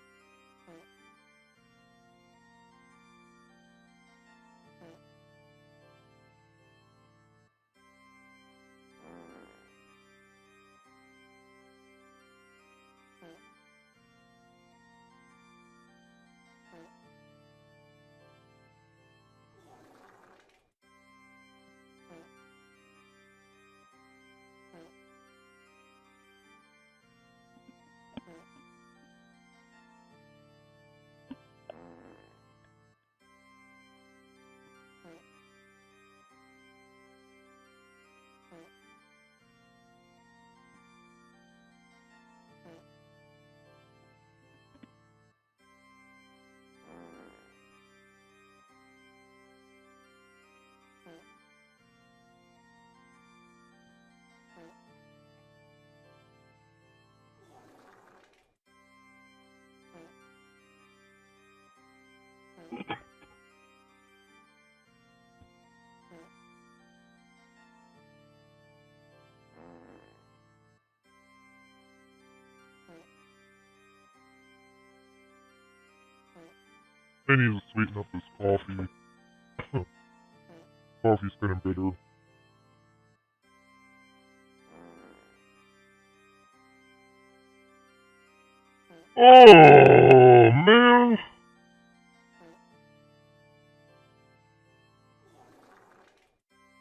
Speaker 1: I need to sweeten up this coffee. Coffee's kind of bitter. Oh, man.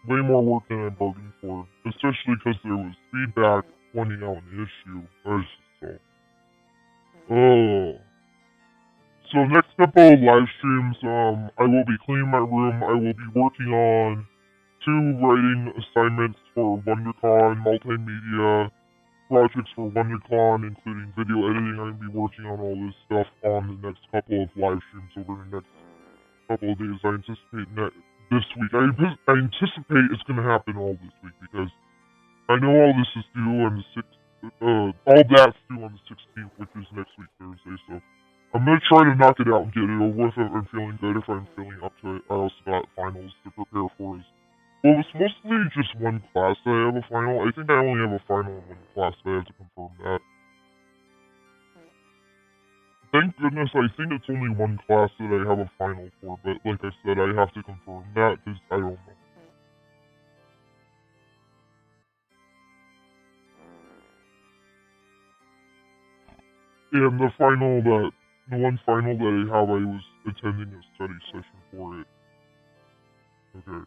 Speaker 1: Way more work than I bargained for. Especially because there was feedback pointing out an issue. Oh. So next couple of live streams, I will be cleaning my room. I will be working on 2 writing assignments for WonderCon, multimedia projects for WonderCon, including video editing. I'm going to be working on all this stuff on the next couple of live streams over the next couple of days. I anticipate this week. I anticipate it's going to happen all this week because I know all this is due on the 6th. All that's due on the 16th, which is next week, Thursday. So I'm going to try to knock it out and get it over with if I'm feeling good. If I'm feeling up to it, I also got finals to prepare for Well, it's mostly just one class that I have a final. I think I only have a final in one class, but I have to confirm that. Thank goodness, I think it's only one class that I have a final for, but like I said, I have to confirm that because I don't know. And the one final that I have, I was attending a study session for it. Okay.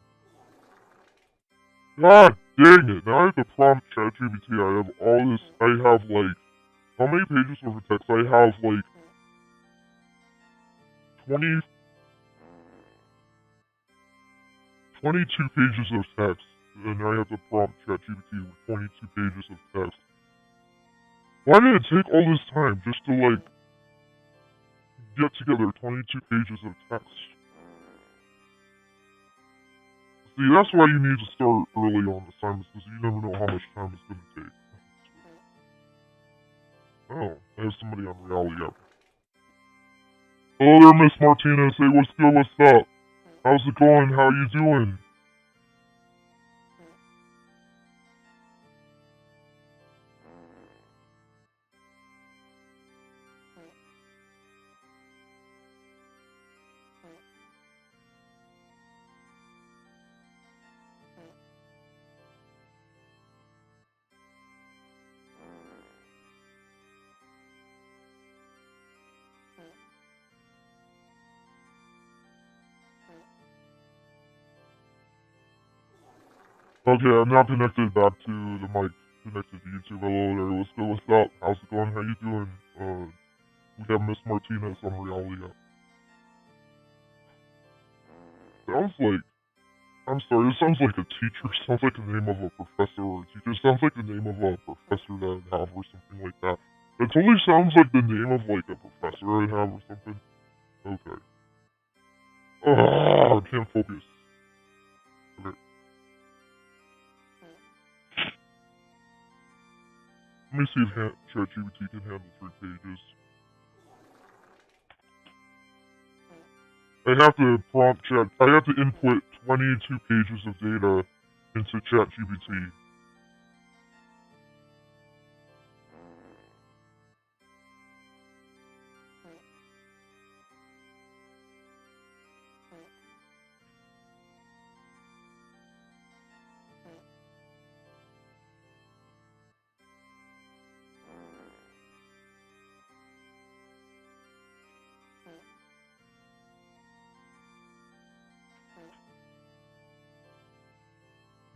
Speaker 1: God dang it! Now I have to prompt ChatGPT. I have all this. I have like how many pages of text? I have like 20, 22 pages of text, and I have to prompt ChatGPT with 22 pages of text. Why did it take all this time just to like get together 22 pages of text? See, that's why you need to start early on assignments, because you never know how much time it's going to take. Oh, I have somebody on reality app. Hello there, Miss Martinez. Hey, what's good? What's up? How's it going? How you doing? Okay, I'm now connected back to the mic, connected to YouTube. Hello there, what's good? What's up? How's it going? How you doing? We have Miss Martinez on reality app. Sounds like, I'm sorry, it sounds like a teacher. Sounds like the name of a professor or a teacher. Sounds like the name of a professor that I'd have or something like that. It totally sounds like the name of like a professor I'd have or something. Okay. I can't focus. Okay. Let me see if ChatGPT can handle 3 pages. I have to prompt chat. I have to input 22 pages of data into ChatGPT.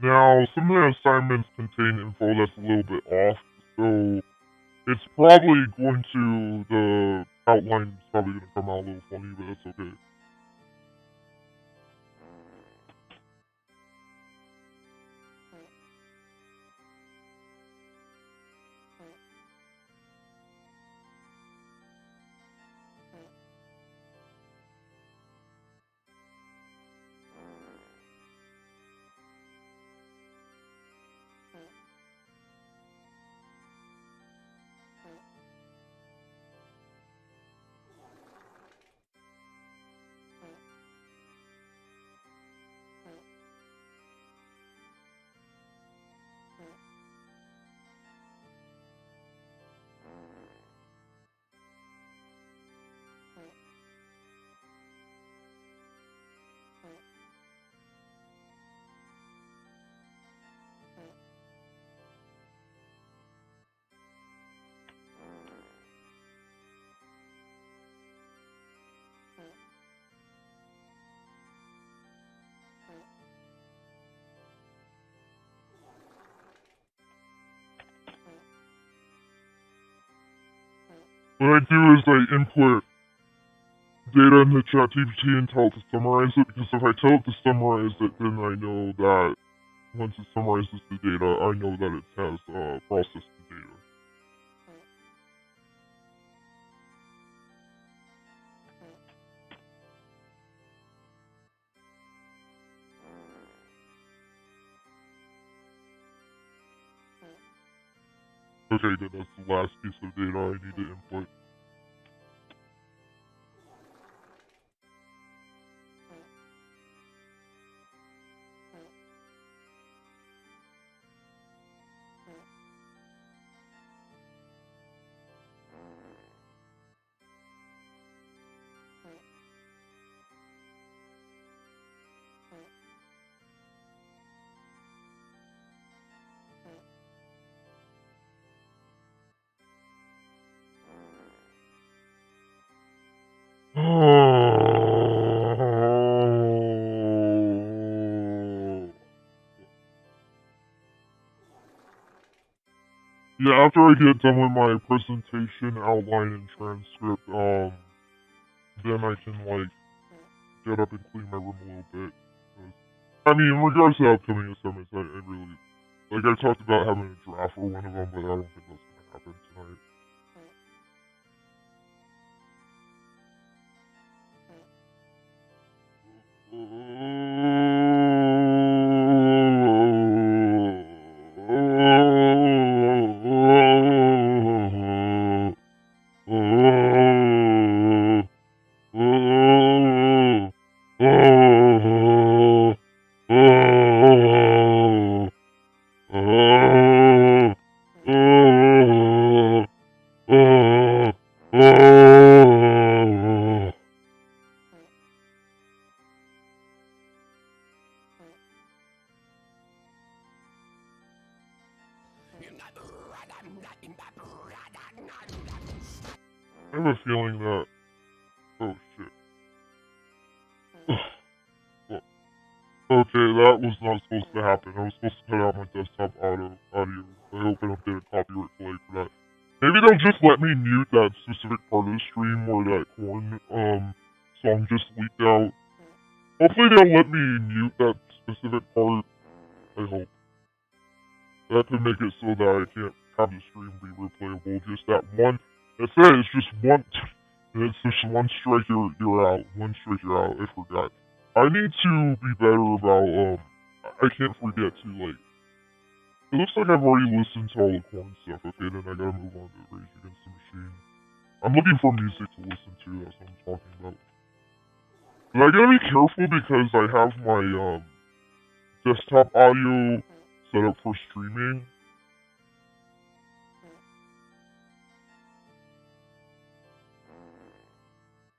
Speaker 1: Now, some of the assignments contain info that's a little bit off, so it's probably going to, the outline's probably going to come out a little funny, but that's okay. What I do is I input data into ChatGPT and tell it to summarize it, because if I tell it to summarize it, then I know that once it summarizes the data, I know that it has processed the data. Okay, then that's the last piece of data I need to input. I get done with my presentation, outline, and transcript, then I can, like, get up and clean my room a little bit. I mean, in regards to upcoming assignments, I really, like, I talked about having a draft for one of them, but I don't think that's gonna happen tonight. I have a feeling that. Oh shit. Well, okay, that was not supposed to happen. I was supposed to cut out my desktop audio. I hope I don't get a copyright flag for that. Maybe they'll just let me mute that specific part of the stream where that corn song just leaked out. Hopefully they'll let me mute that specific part. I hope. That could make it so that I can't have the stream be replayable. Just that one. That's it. It's just one. It's just one strike. You're out. One strike. You're out. I forgot. I need to be better about. I can't forget to like. It looks like I've already listened to all the corn stuff. Okay, then I gotta move on to Rage Against the Machine. I'm looking for music to listen to. That's what I'm talking about. But I gotta be careful because I have my desktop audio set up for streaming.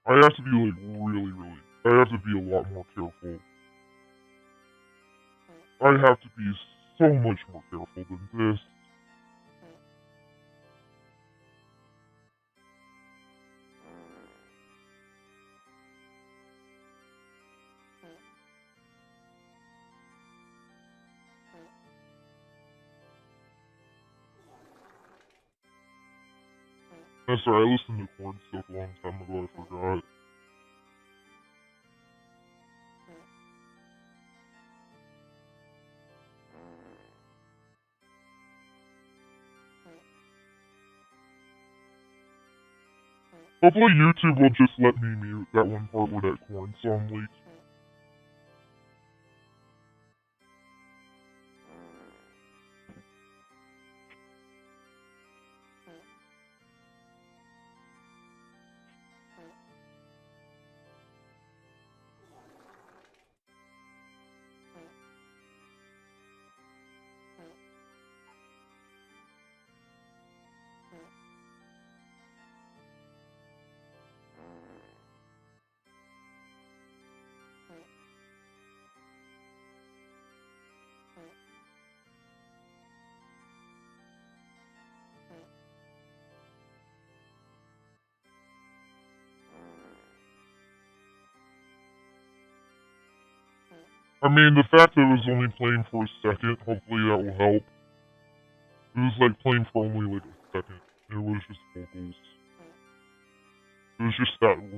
Speaker 1: I have to be like really. I have to be a lot more careful. I have to be so much more careful than this. I'm sorry, I listened to corn stuff a long time ago. I forgot. Hopefully YouTube will just let me mute that one part where that corn song leaked. I mean, the fact that it was only playing for a second, hopefully that will help. It was like playing for only like a second. It was just vocals. It was just that it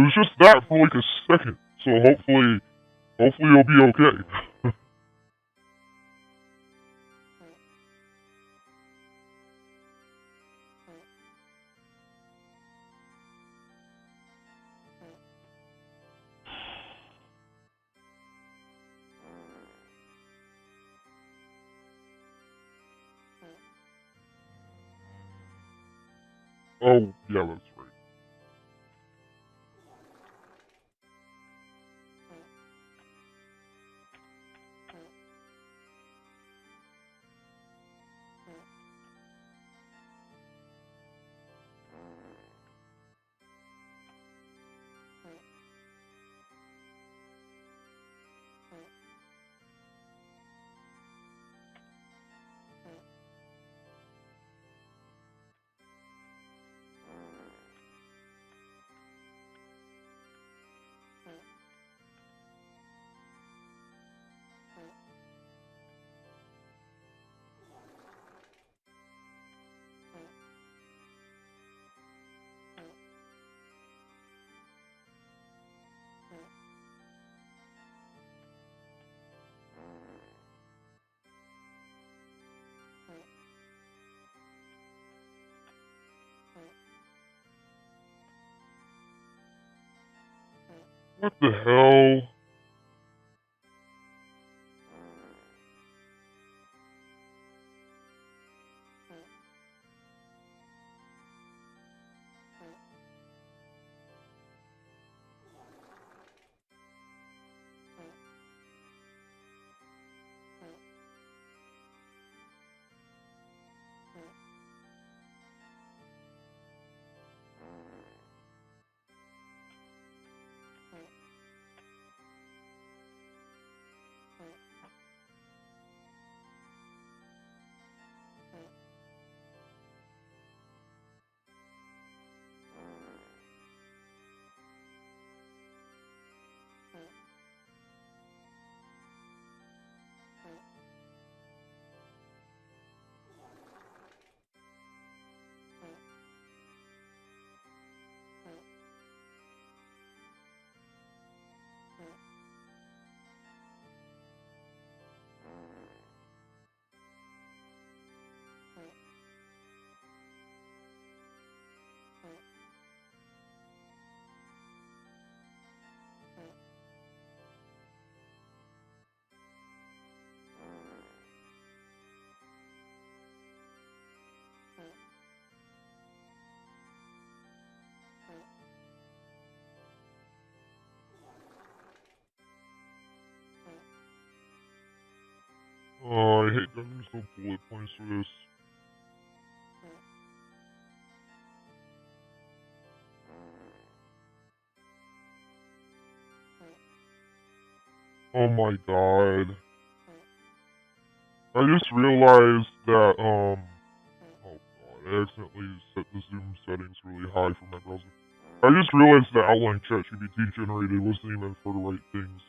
Speaker 1: was just that for like a second. So hopefully it'll be okay. Oh, yeah, that's right. What the hell? Oh, I hate that there's no bullet points for this. Oh my god. I just realized that, oh god, I accidentally set the zoom settings really high for my browser. I just realized that outline ChatGPT generated wasn't even for the right things.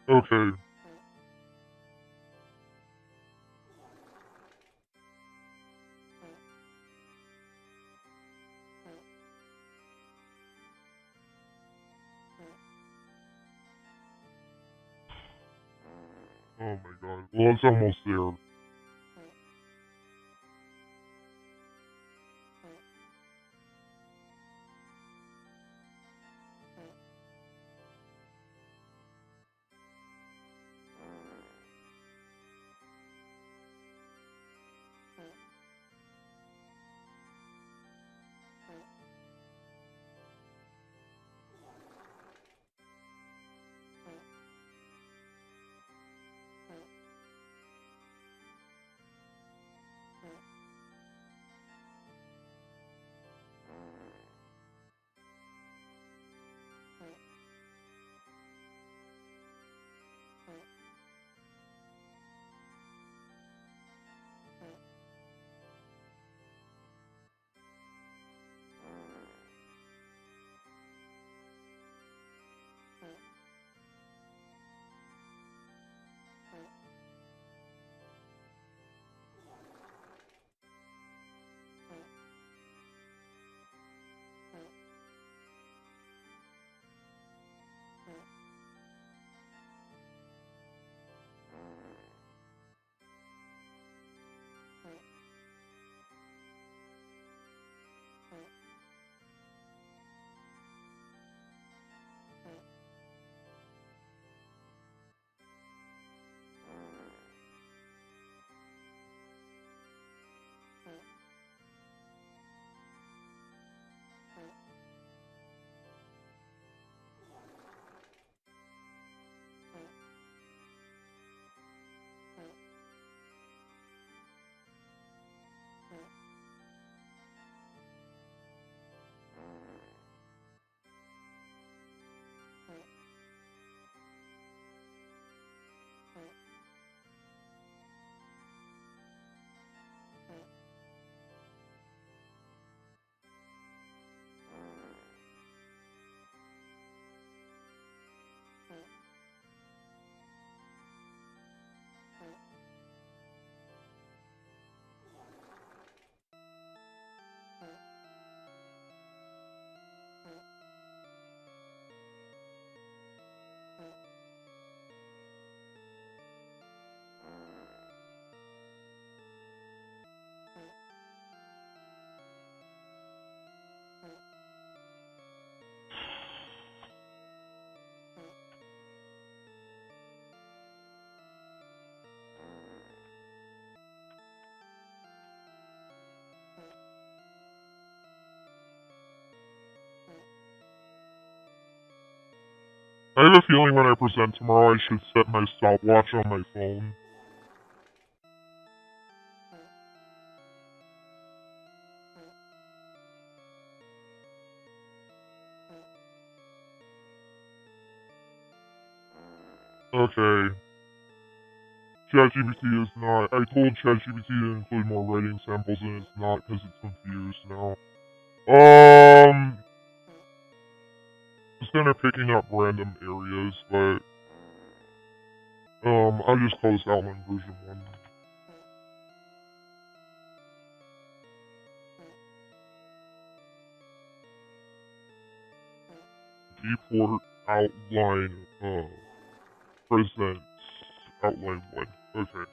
Speaker 1: Okay. Oh my god. Well, it's almost there. I have a feeling when I present tomorrow I should set my stopwatch on my phone. Okay. ChatGPT is not. I told ChatGPT to include more writing samples and it's not because it's confused now. Just kind of picking up random areas, but I'll just call this outline version 1. Deport outline, presents outline 1. Okay.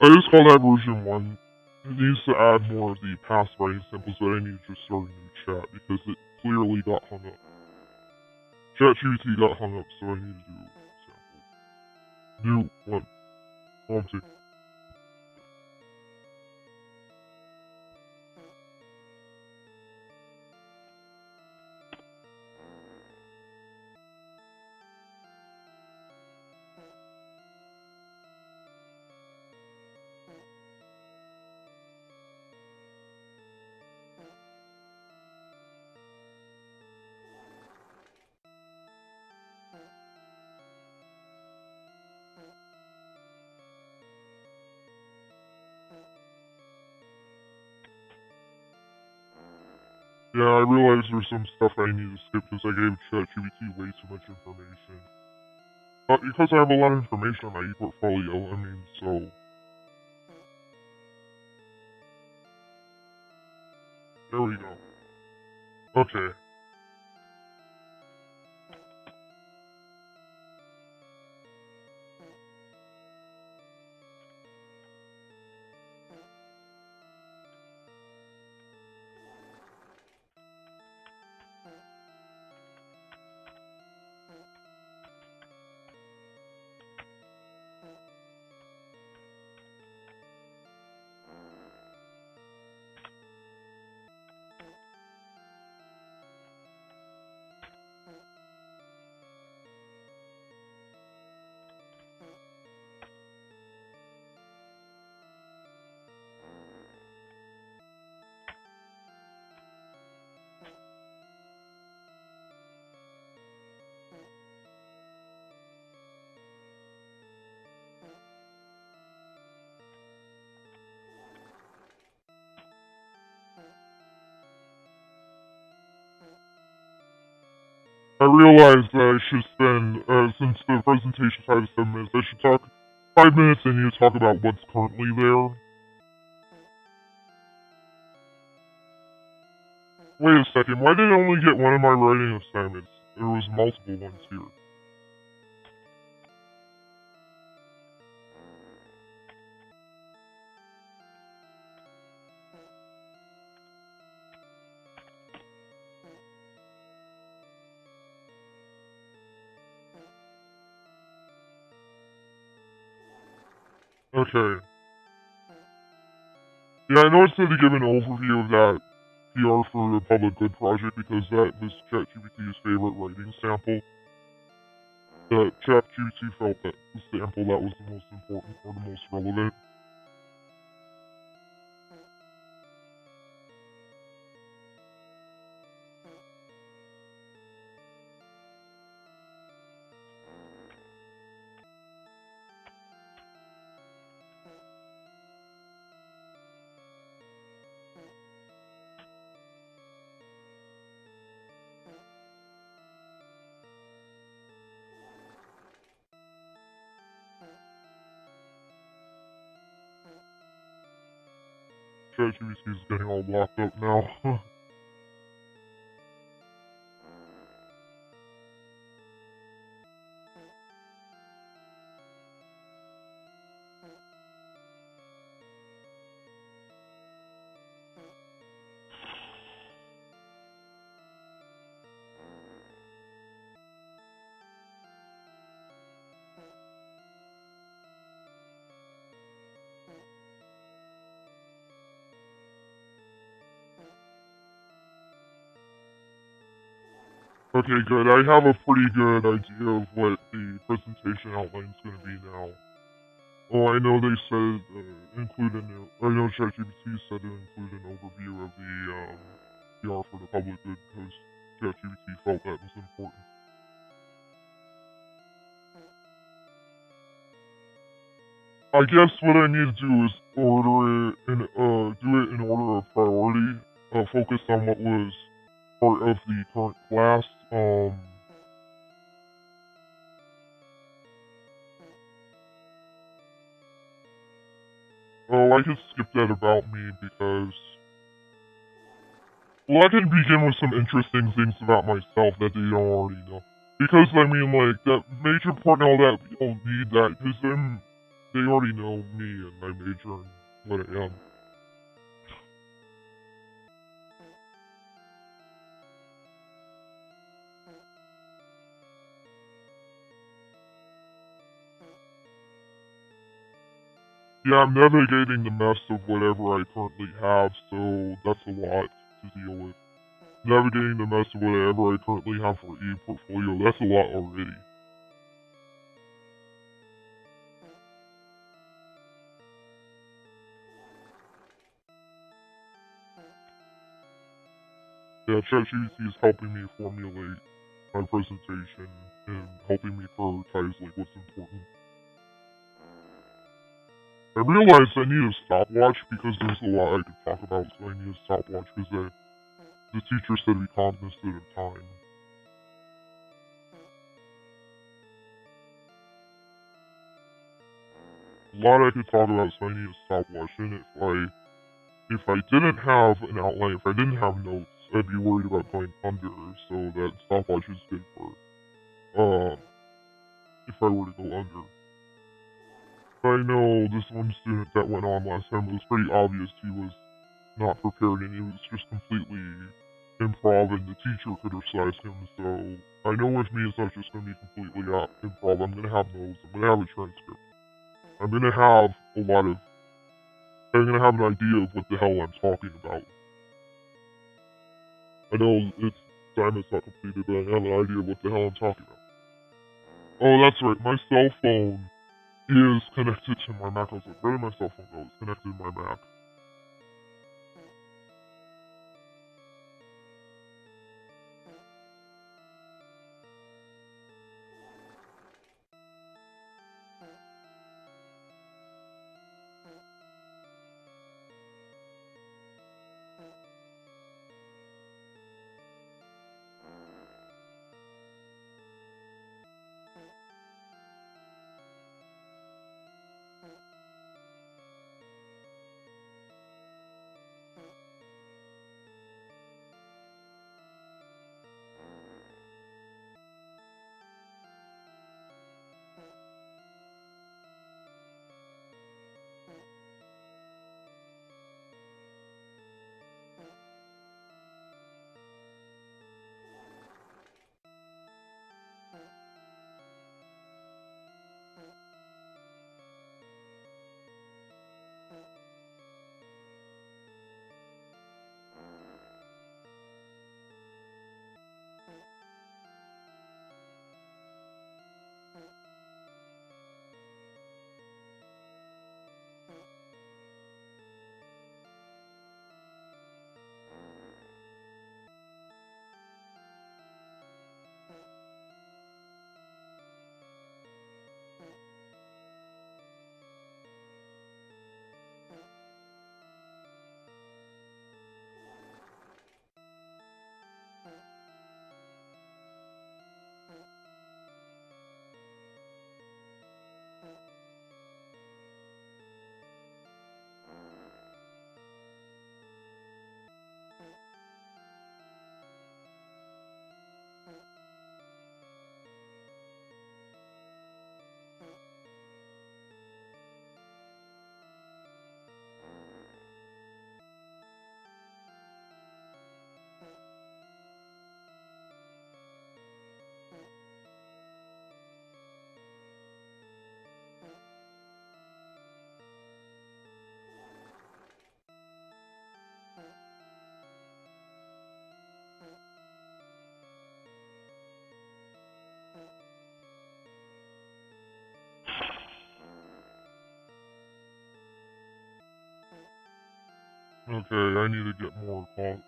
Speaker 1: I just call that version 1. It needs to add more of the past writing samples, but I need to just start a new chat because it clearly got hung up. ChatGPT got hung up, so I need to do a sample. New one. Prompting. Yeah, I realize there's some stuff I need to skip because I gave ChatGPT way too much information. But because I have a lot of information on my ePortfolio, I mean, so... There we go. Okay. I realize that I should spend, since the presentation 5 to 7 minutes, I should talk 5 minutes and you talk about what's currently there. Wait a second, why did I only get one of my writing assignments? There was multiple ones here. Okay. Yeah, I know it said to give an overview of that PR for the Public Good project because that was ChatGPT's favorite writing sample. ChatGPT felt that the sample that was the most important or the most relevant. ChatGPT is getting all locked up now. Okay, good. I have a pretty good idea of what the presentation outline is going to be now. Oh, I know they said include an. I know ChatGPT said to include an overview of the PR for the public good because ChatGPT felt that was important. I guess what I need to do is order it in, do it in order of priority. Focus on what was part of the current class. Oh, I could skip that about me because. Well, I can begin with some interesting things about myself that they don't already know. Because, I mean, like, that major part and all that, we don't need that, because they already know me and my major and what I am. Yeah, I'm navigating the mess of whatever I currently have, so that's a lot to deal with. Navigating the mess of whatever I currently have for e-portfolio, that's a lot already. Yeah, ChatGPT is helping me formulate my presentation and helping me prioritize like what's important. I realized I need a stopwatch because there's a lot I could talk about, so I need a stopwatch because the teacher said to be cognizant of time. A lot I could talk about, so I need a stopwatch. And if I didn't have an outline, if I didn't have notes, I'd be worried about going under. So that stopwatch is good for if I were to go under. I know this one student that went on last time, it was pretty obvious he was not prepared and it was just completely improv and the teacher criticized him, so I know with me it's not just going to be completely improv. I'm going to have notes, I'm going to have a transcript. I'm going to have I'm going to have an idea of what the hell I'm talking about. I know it's assignment's not completed, but I have an idea of what the hell I'm talking about. Oh, that's right, my cell phone is connected to my Mac. I was like, where did my cell phone go? It's connected to my Mac. Okay, I need to get more coffee.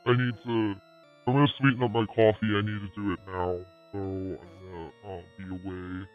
Speaker 1: I'm gonna sweeten up my coffee. I need to do it now. So I'm gonna be away.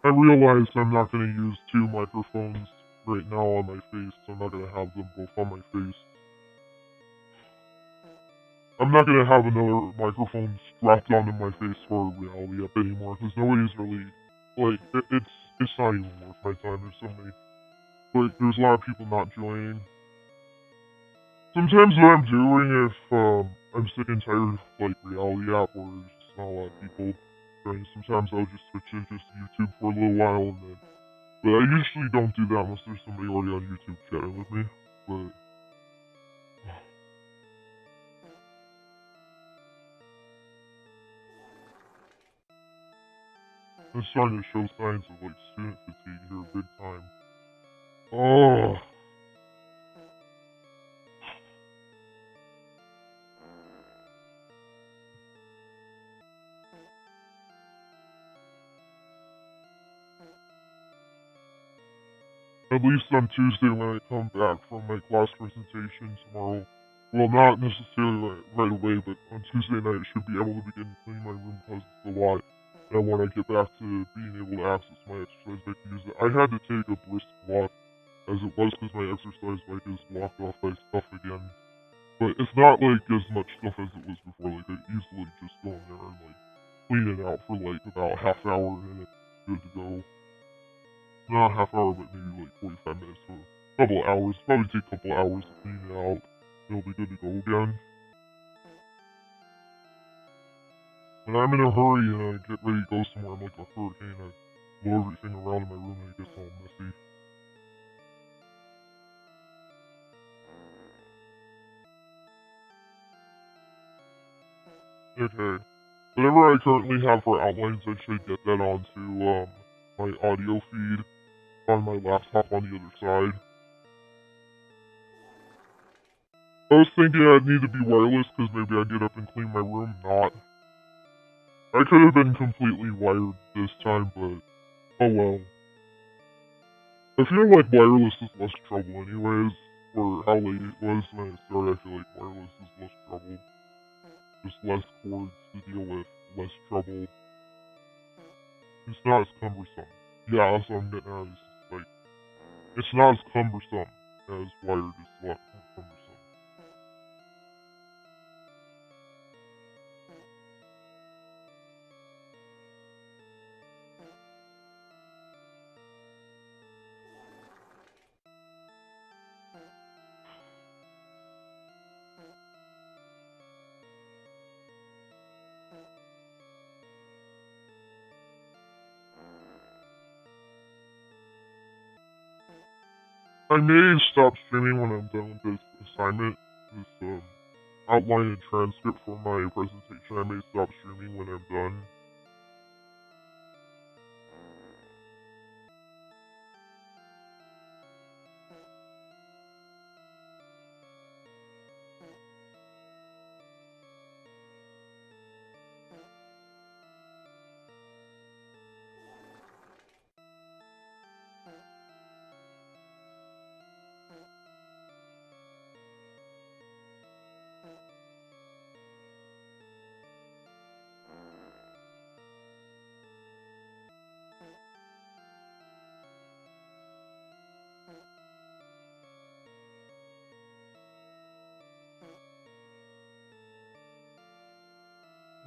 Speaker 1: I realize I'm not gonna use two microphones right now on my face. I'm not gonna have them both on my face. I'm not gonna have another microphone strapped onto my face for a reality app anymore because nobody's really like it's not even worth my time. There's so many there's a lot of people not joining. Sometimes what I'm doing if I'm sick and tired of like reality app where there's just not a lot of people joining, sometimes I'll just switch to just YouTube for a little while and then but I usually don't do that unless there's somebody already on YouTube chatting with me. But I'm starting to show signs of like student fatigue here big time. Oh, at least on Tuesday when I come back from my class presentation tomorrow. Well, not necessarily right away, but on Tuesday night I should be able to begin cleaning my room because it's a lot. And when I get back to being able to access my exercise bike to use it, I had to take a brisk walk as it was because my exercise bike is blocked off by stuff again. But it's not like as much stuff as it was before. Like I easily just go in there and like clean it out for like about half hour and it's good to go. Not half hour, but maybe like 45 minutes or a couple hours. Probably take a couple hours to clean it out. It'll be good to go again. When I'm in a hurry and I get ready to go somewhere, I'm like a hurricane. I blow everything around in my room and it gets all messy. Okay. Whatever I currently have for outlines, I should get that onto my audio feed on my laptop on the other side. I was thinking I'd need to be wireless because maybe I'd get up and clean my room. Not. I could have been completely wired this time, but oh well. I feel like wireless is less trouble anyways, for how late it was when I started. I feel like wireless is less trouble. Just less cords to deal with, less trouble. It's not as cumbersome. Yeah, that's what I'm getting at. It's like, it's not as cumbersome as wired. It's a lot more cumbersome. I may stop streaming when I'm done with this assignment, this outline and transcript for my presentation. I may stop streaming when I'm done.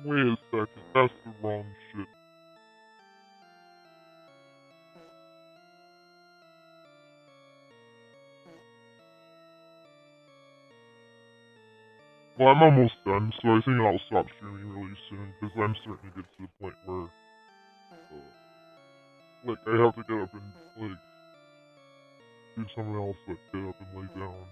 Speaker 1: Wait a second, that's the wrong shit. Well, I'm almost done, so I think I'll stop streaming really soon, because I'm starting to get to the point where, like, I have to get up and, like, do something else, like, get up and lay down.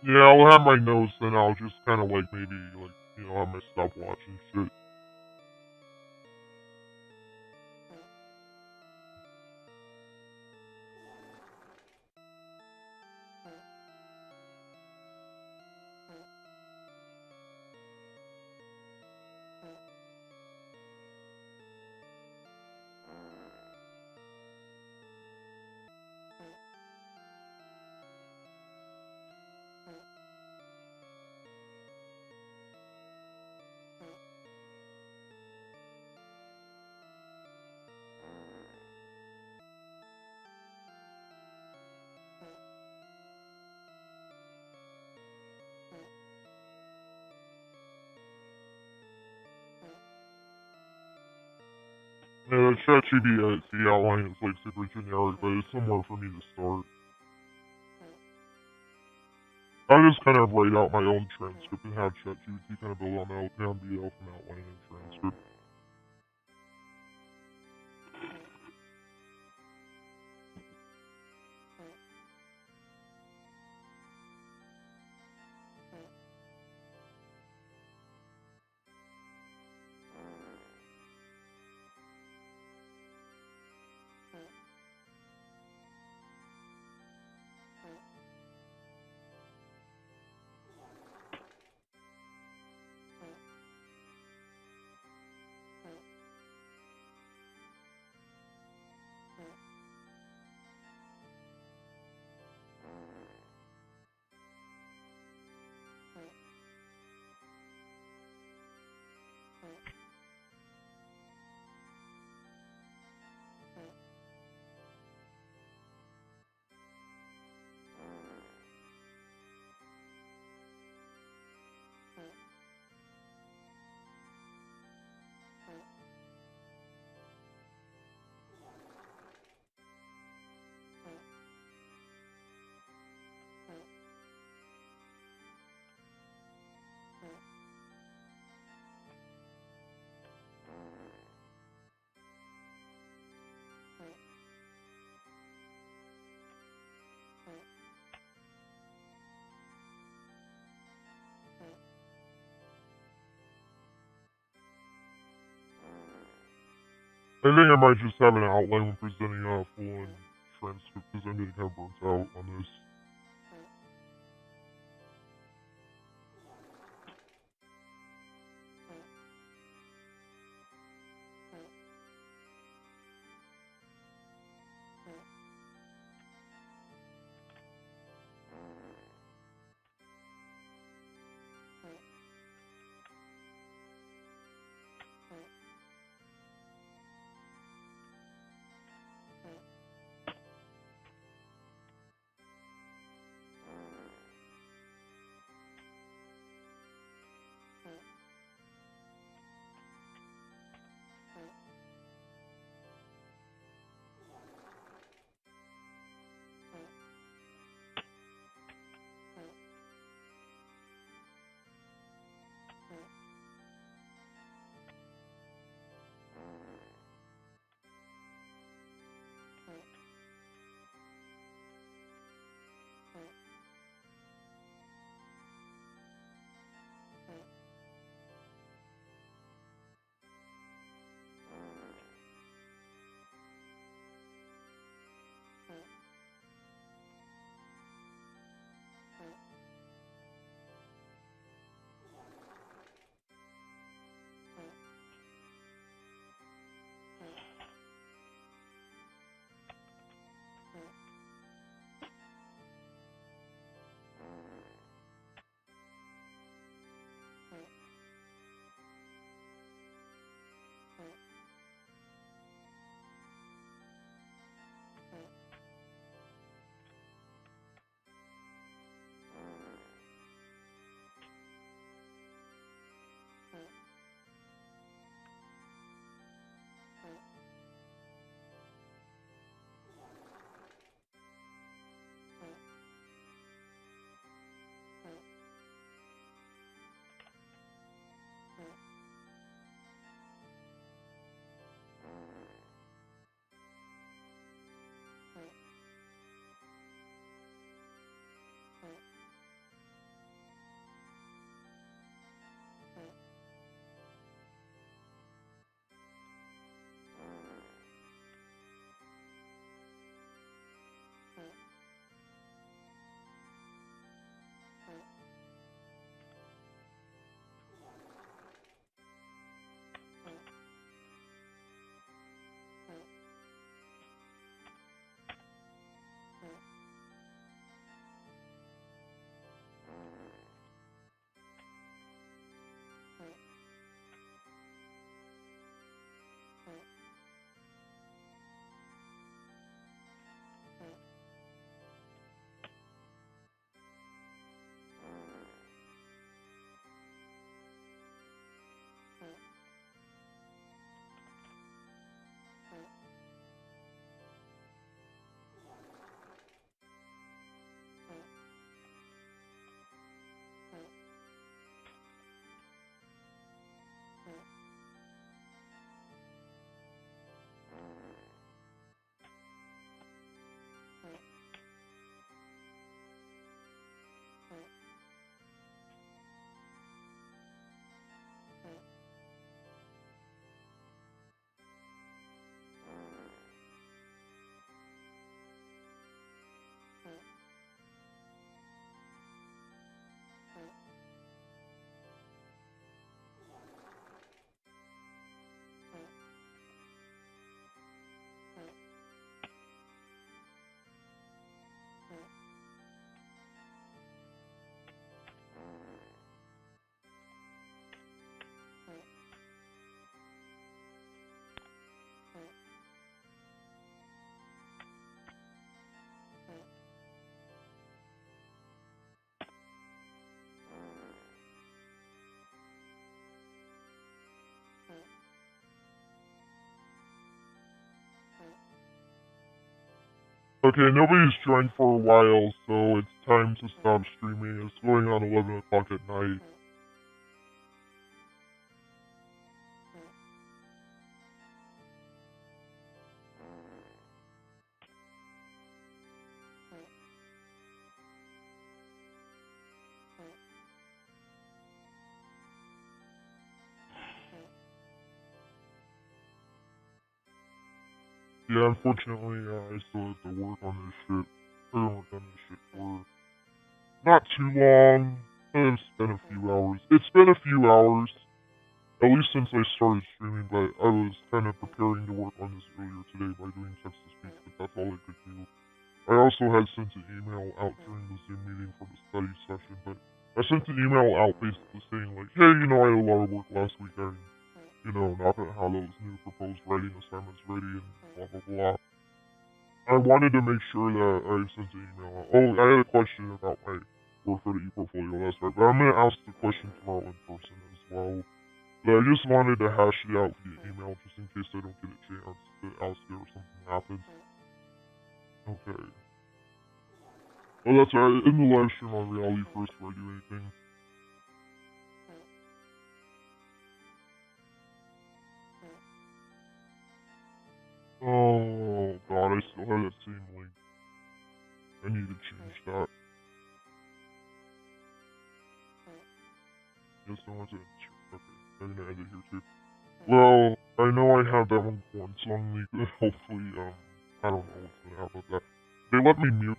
Speaker 1: Yeah, I'll have my notes, then I'll just kind of, like, maybe, like, you know, have my stopwatch and shit. Yeah, ChatGPT outline is like super generic, but it's somewhere for me to start. I just kind of write out my own transcript and have ChatGPT kind of build on my own PDF and outline and transcript. I think I might just have an outline when presenting a full transcript because I'm getting kind of burnt out on this. Okay, nobody's joined for a while, so it's time to stop streaming. It's going on 11 o'clock at night. Yeah, unfortunately, I still have to work on this shit. I haven't worked on this shit for not too long. It's been a few hours. It's been a few hours, at least since I started streaming, but I was kind of preparing to work on this earlier today by doing text-to-speech, but that's all I could do. I also had sent an email out during the Zoom meeting for the study session, but I sent an email out basically saying, like, hey, I had a lot of work last week, and, not gonna have those new proposed writing assignments ready, and blah, blah, blah. I wanted to make sure that I sent an email out. Oh, I had a question about my work for the e-portfolio, that's right, but I'm gonna ask the question tomorrow in person as well. But I just wanted to hash it out via email, just in case I don't get a chance to ask it or something happens. Okay. Oh, that's right. In the live stream on Reality First before I do anything. Oh, God, I still have that same link. I need to change that. Yes, I want to. Okay, I'm gonna edit here too. Well, I know I have that one song leak. Hopefully, I don't know what's gonna happen with that. They let me mute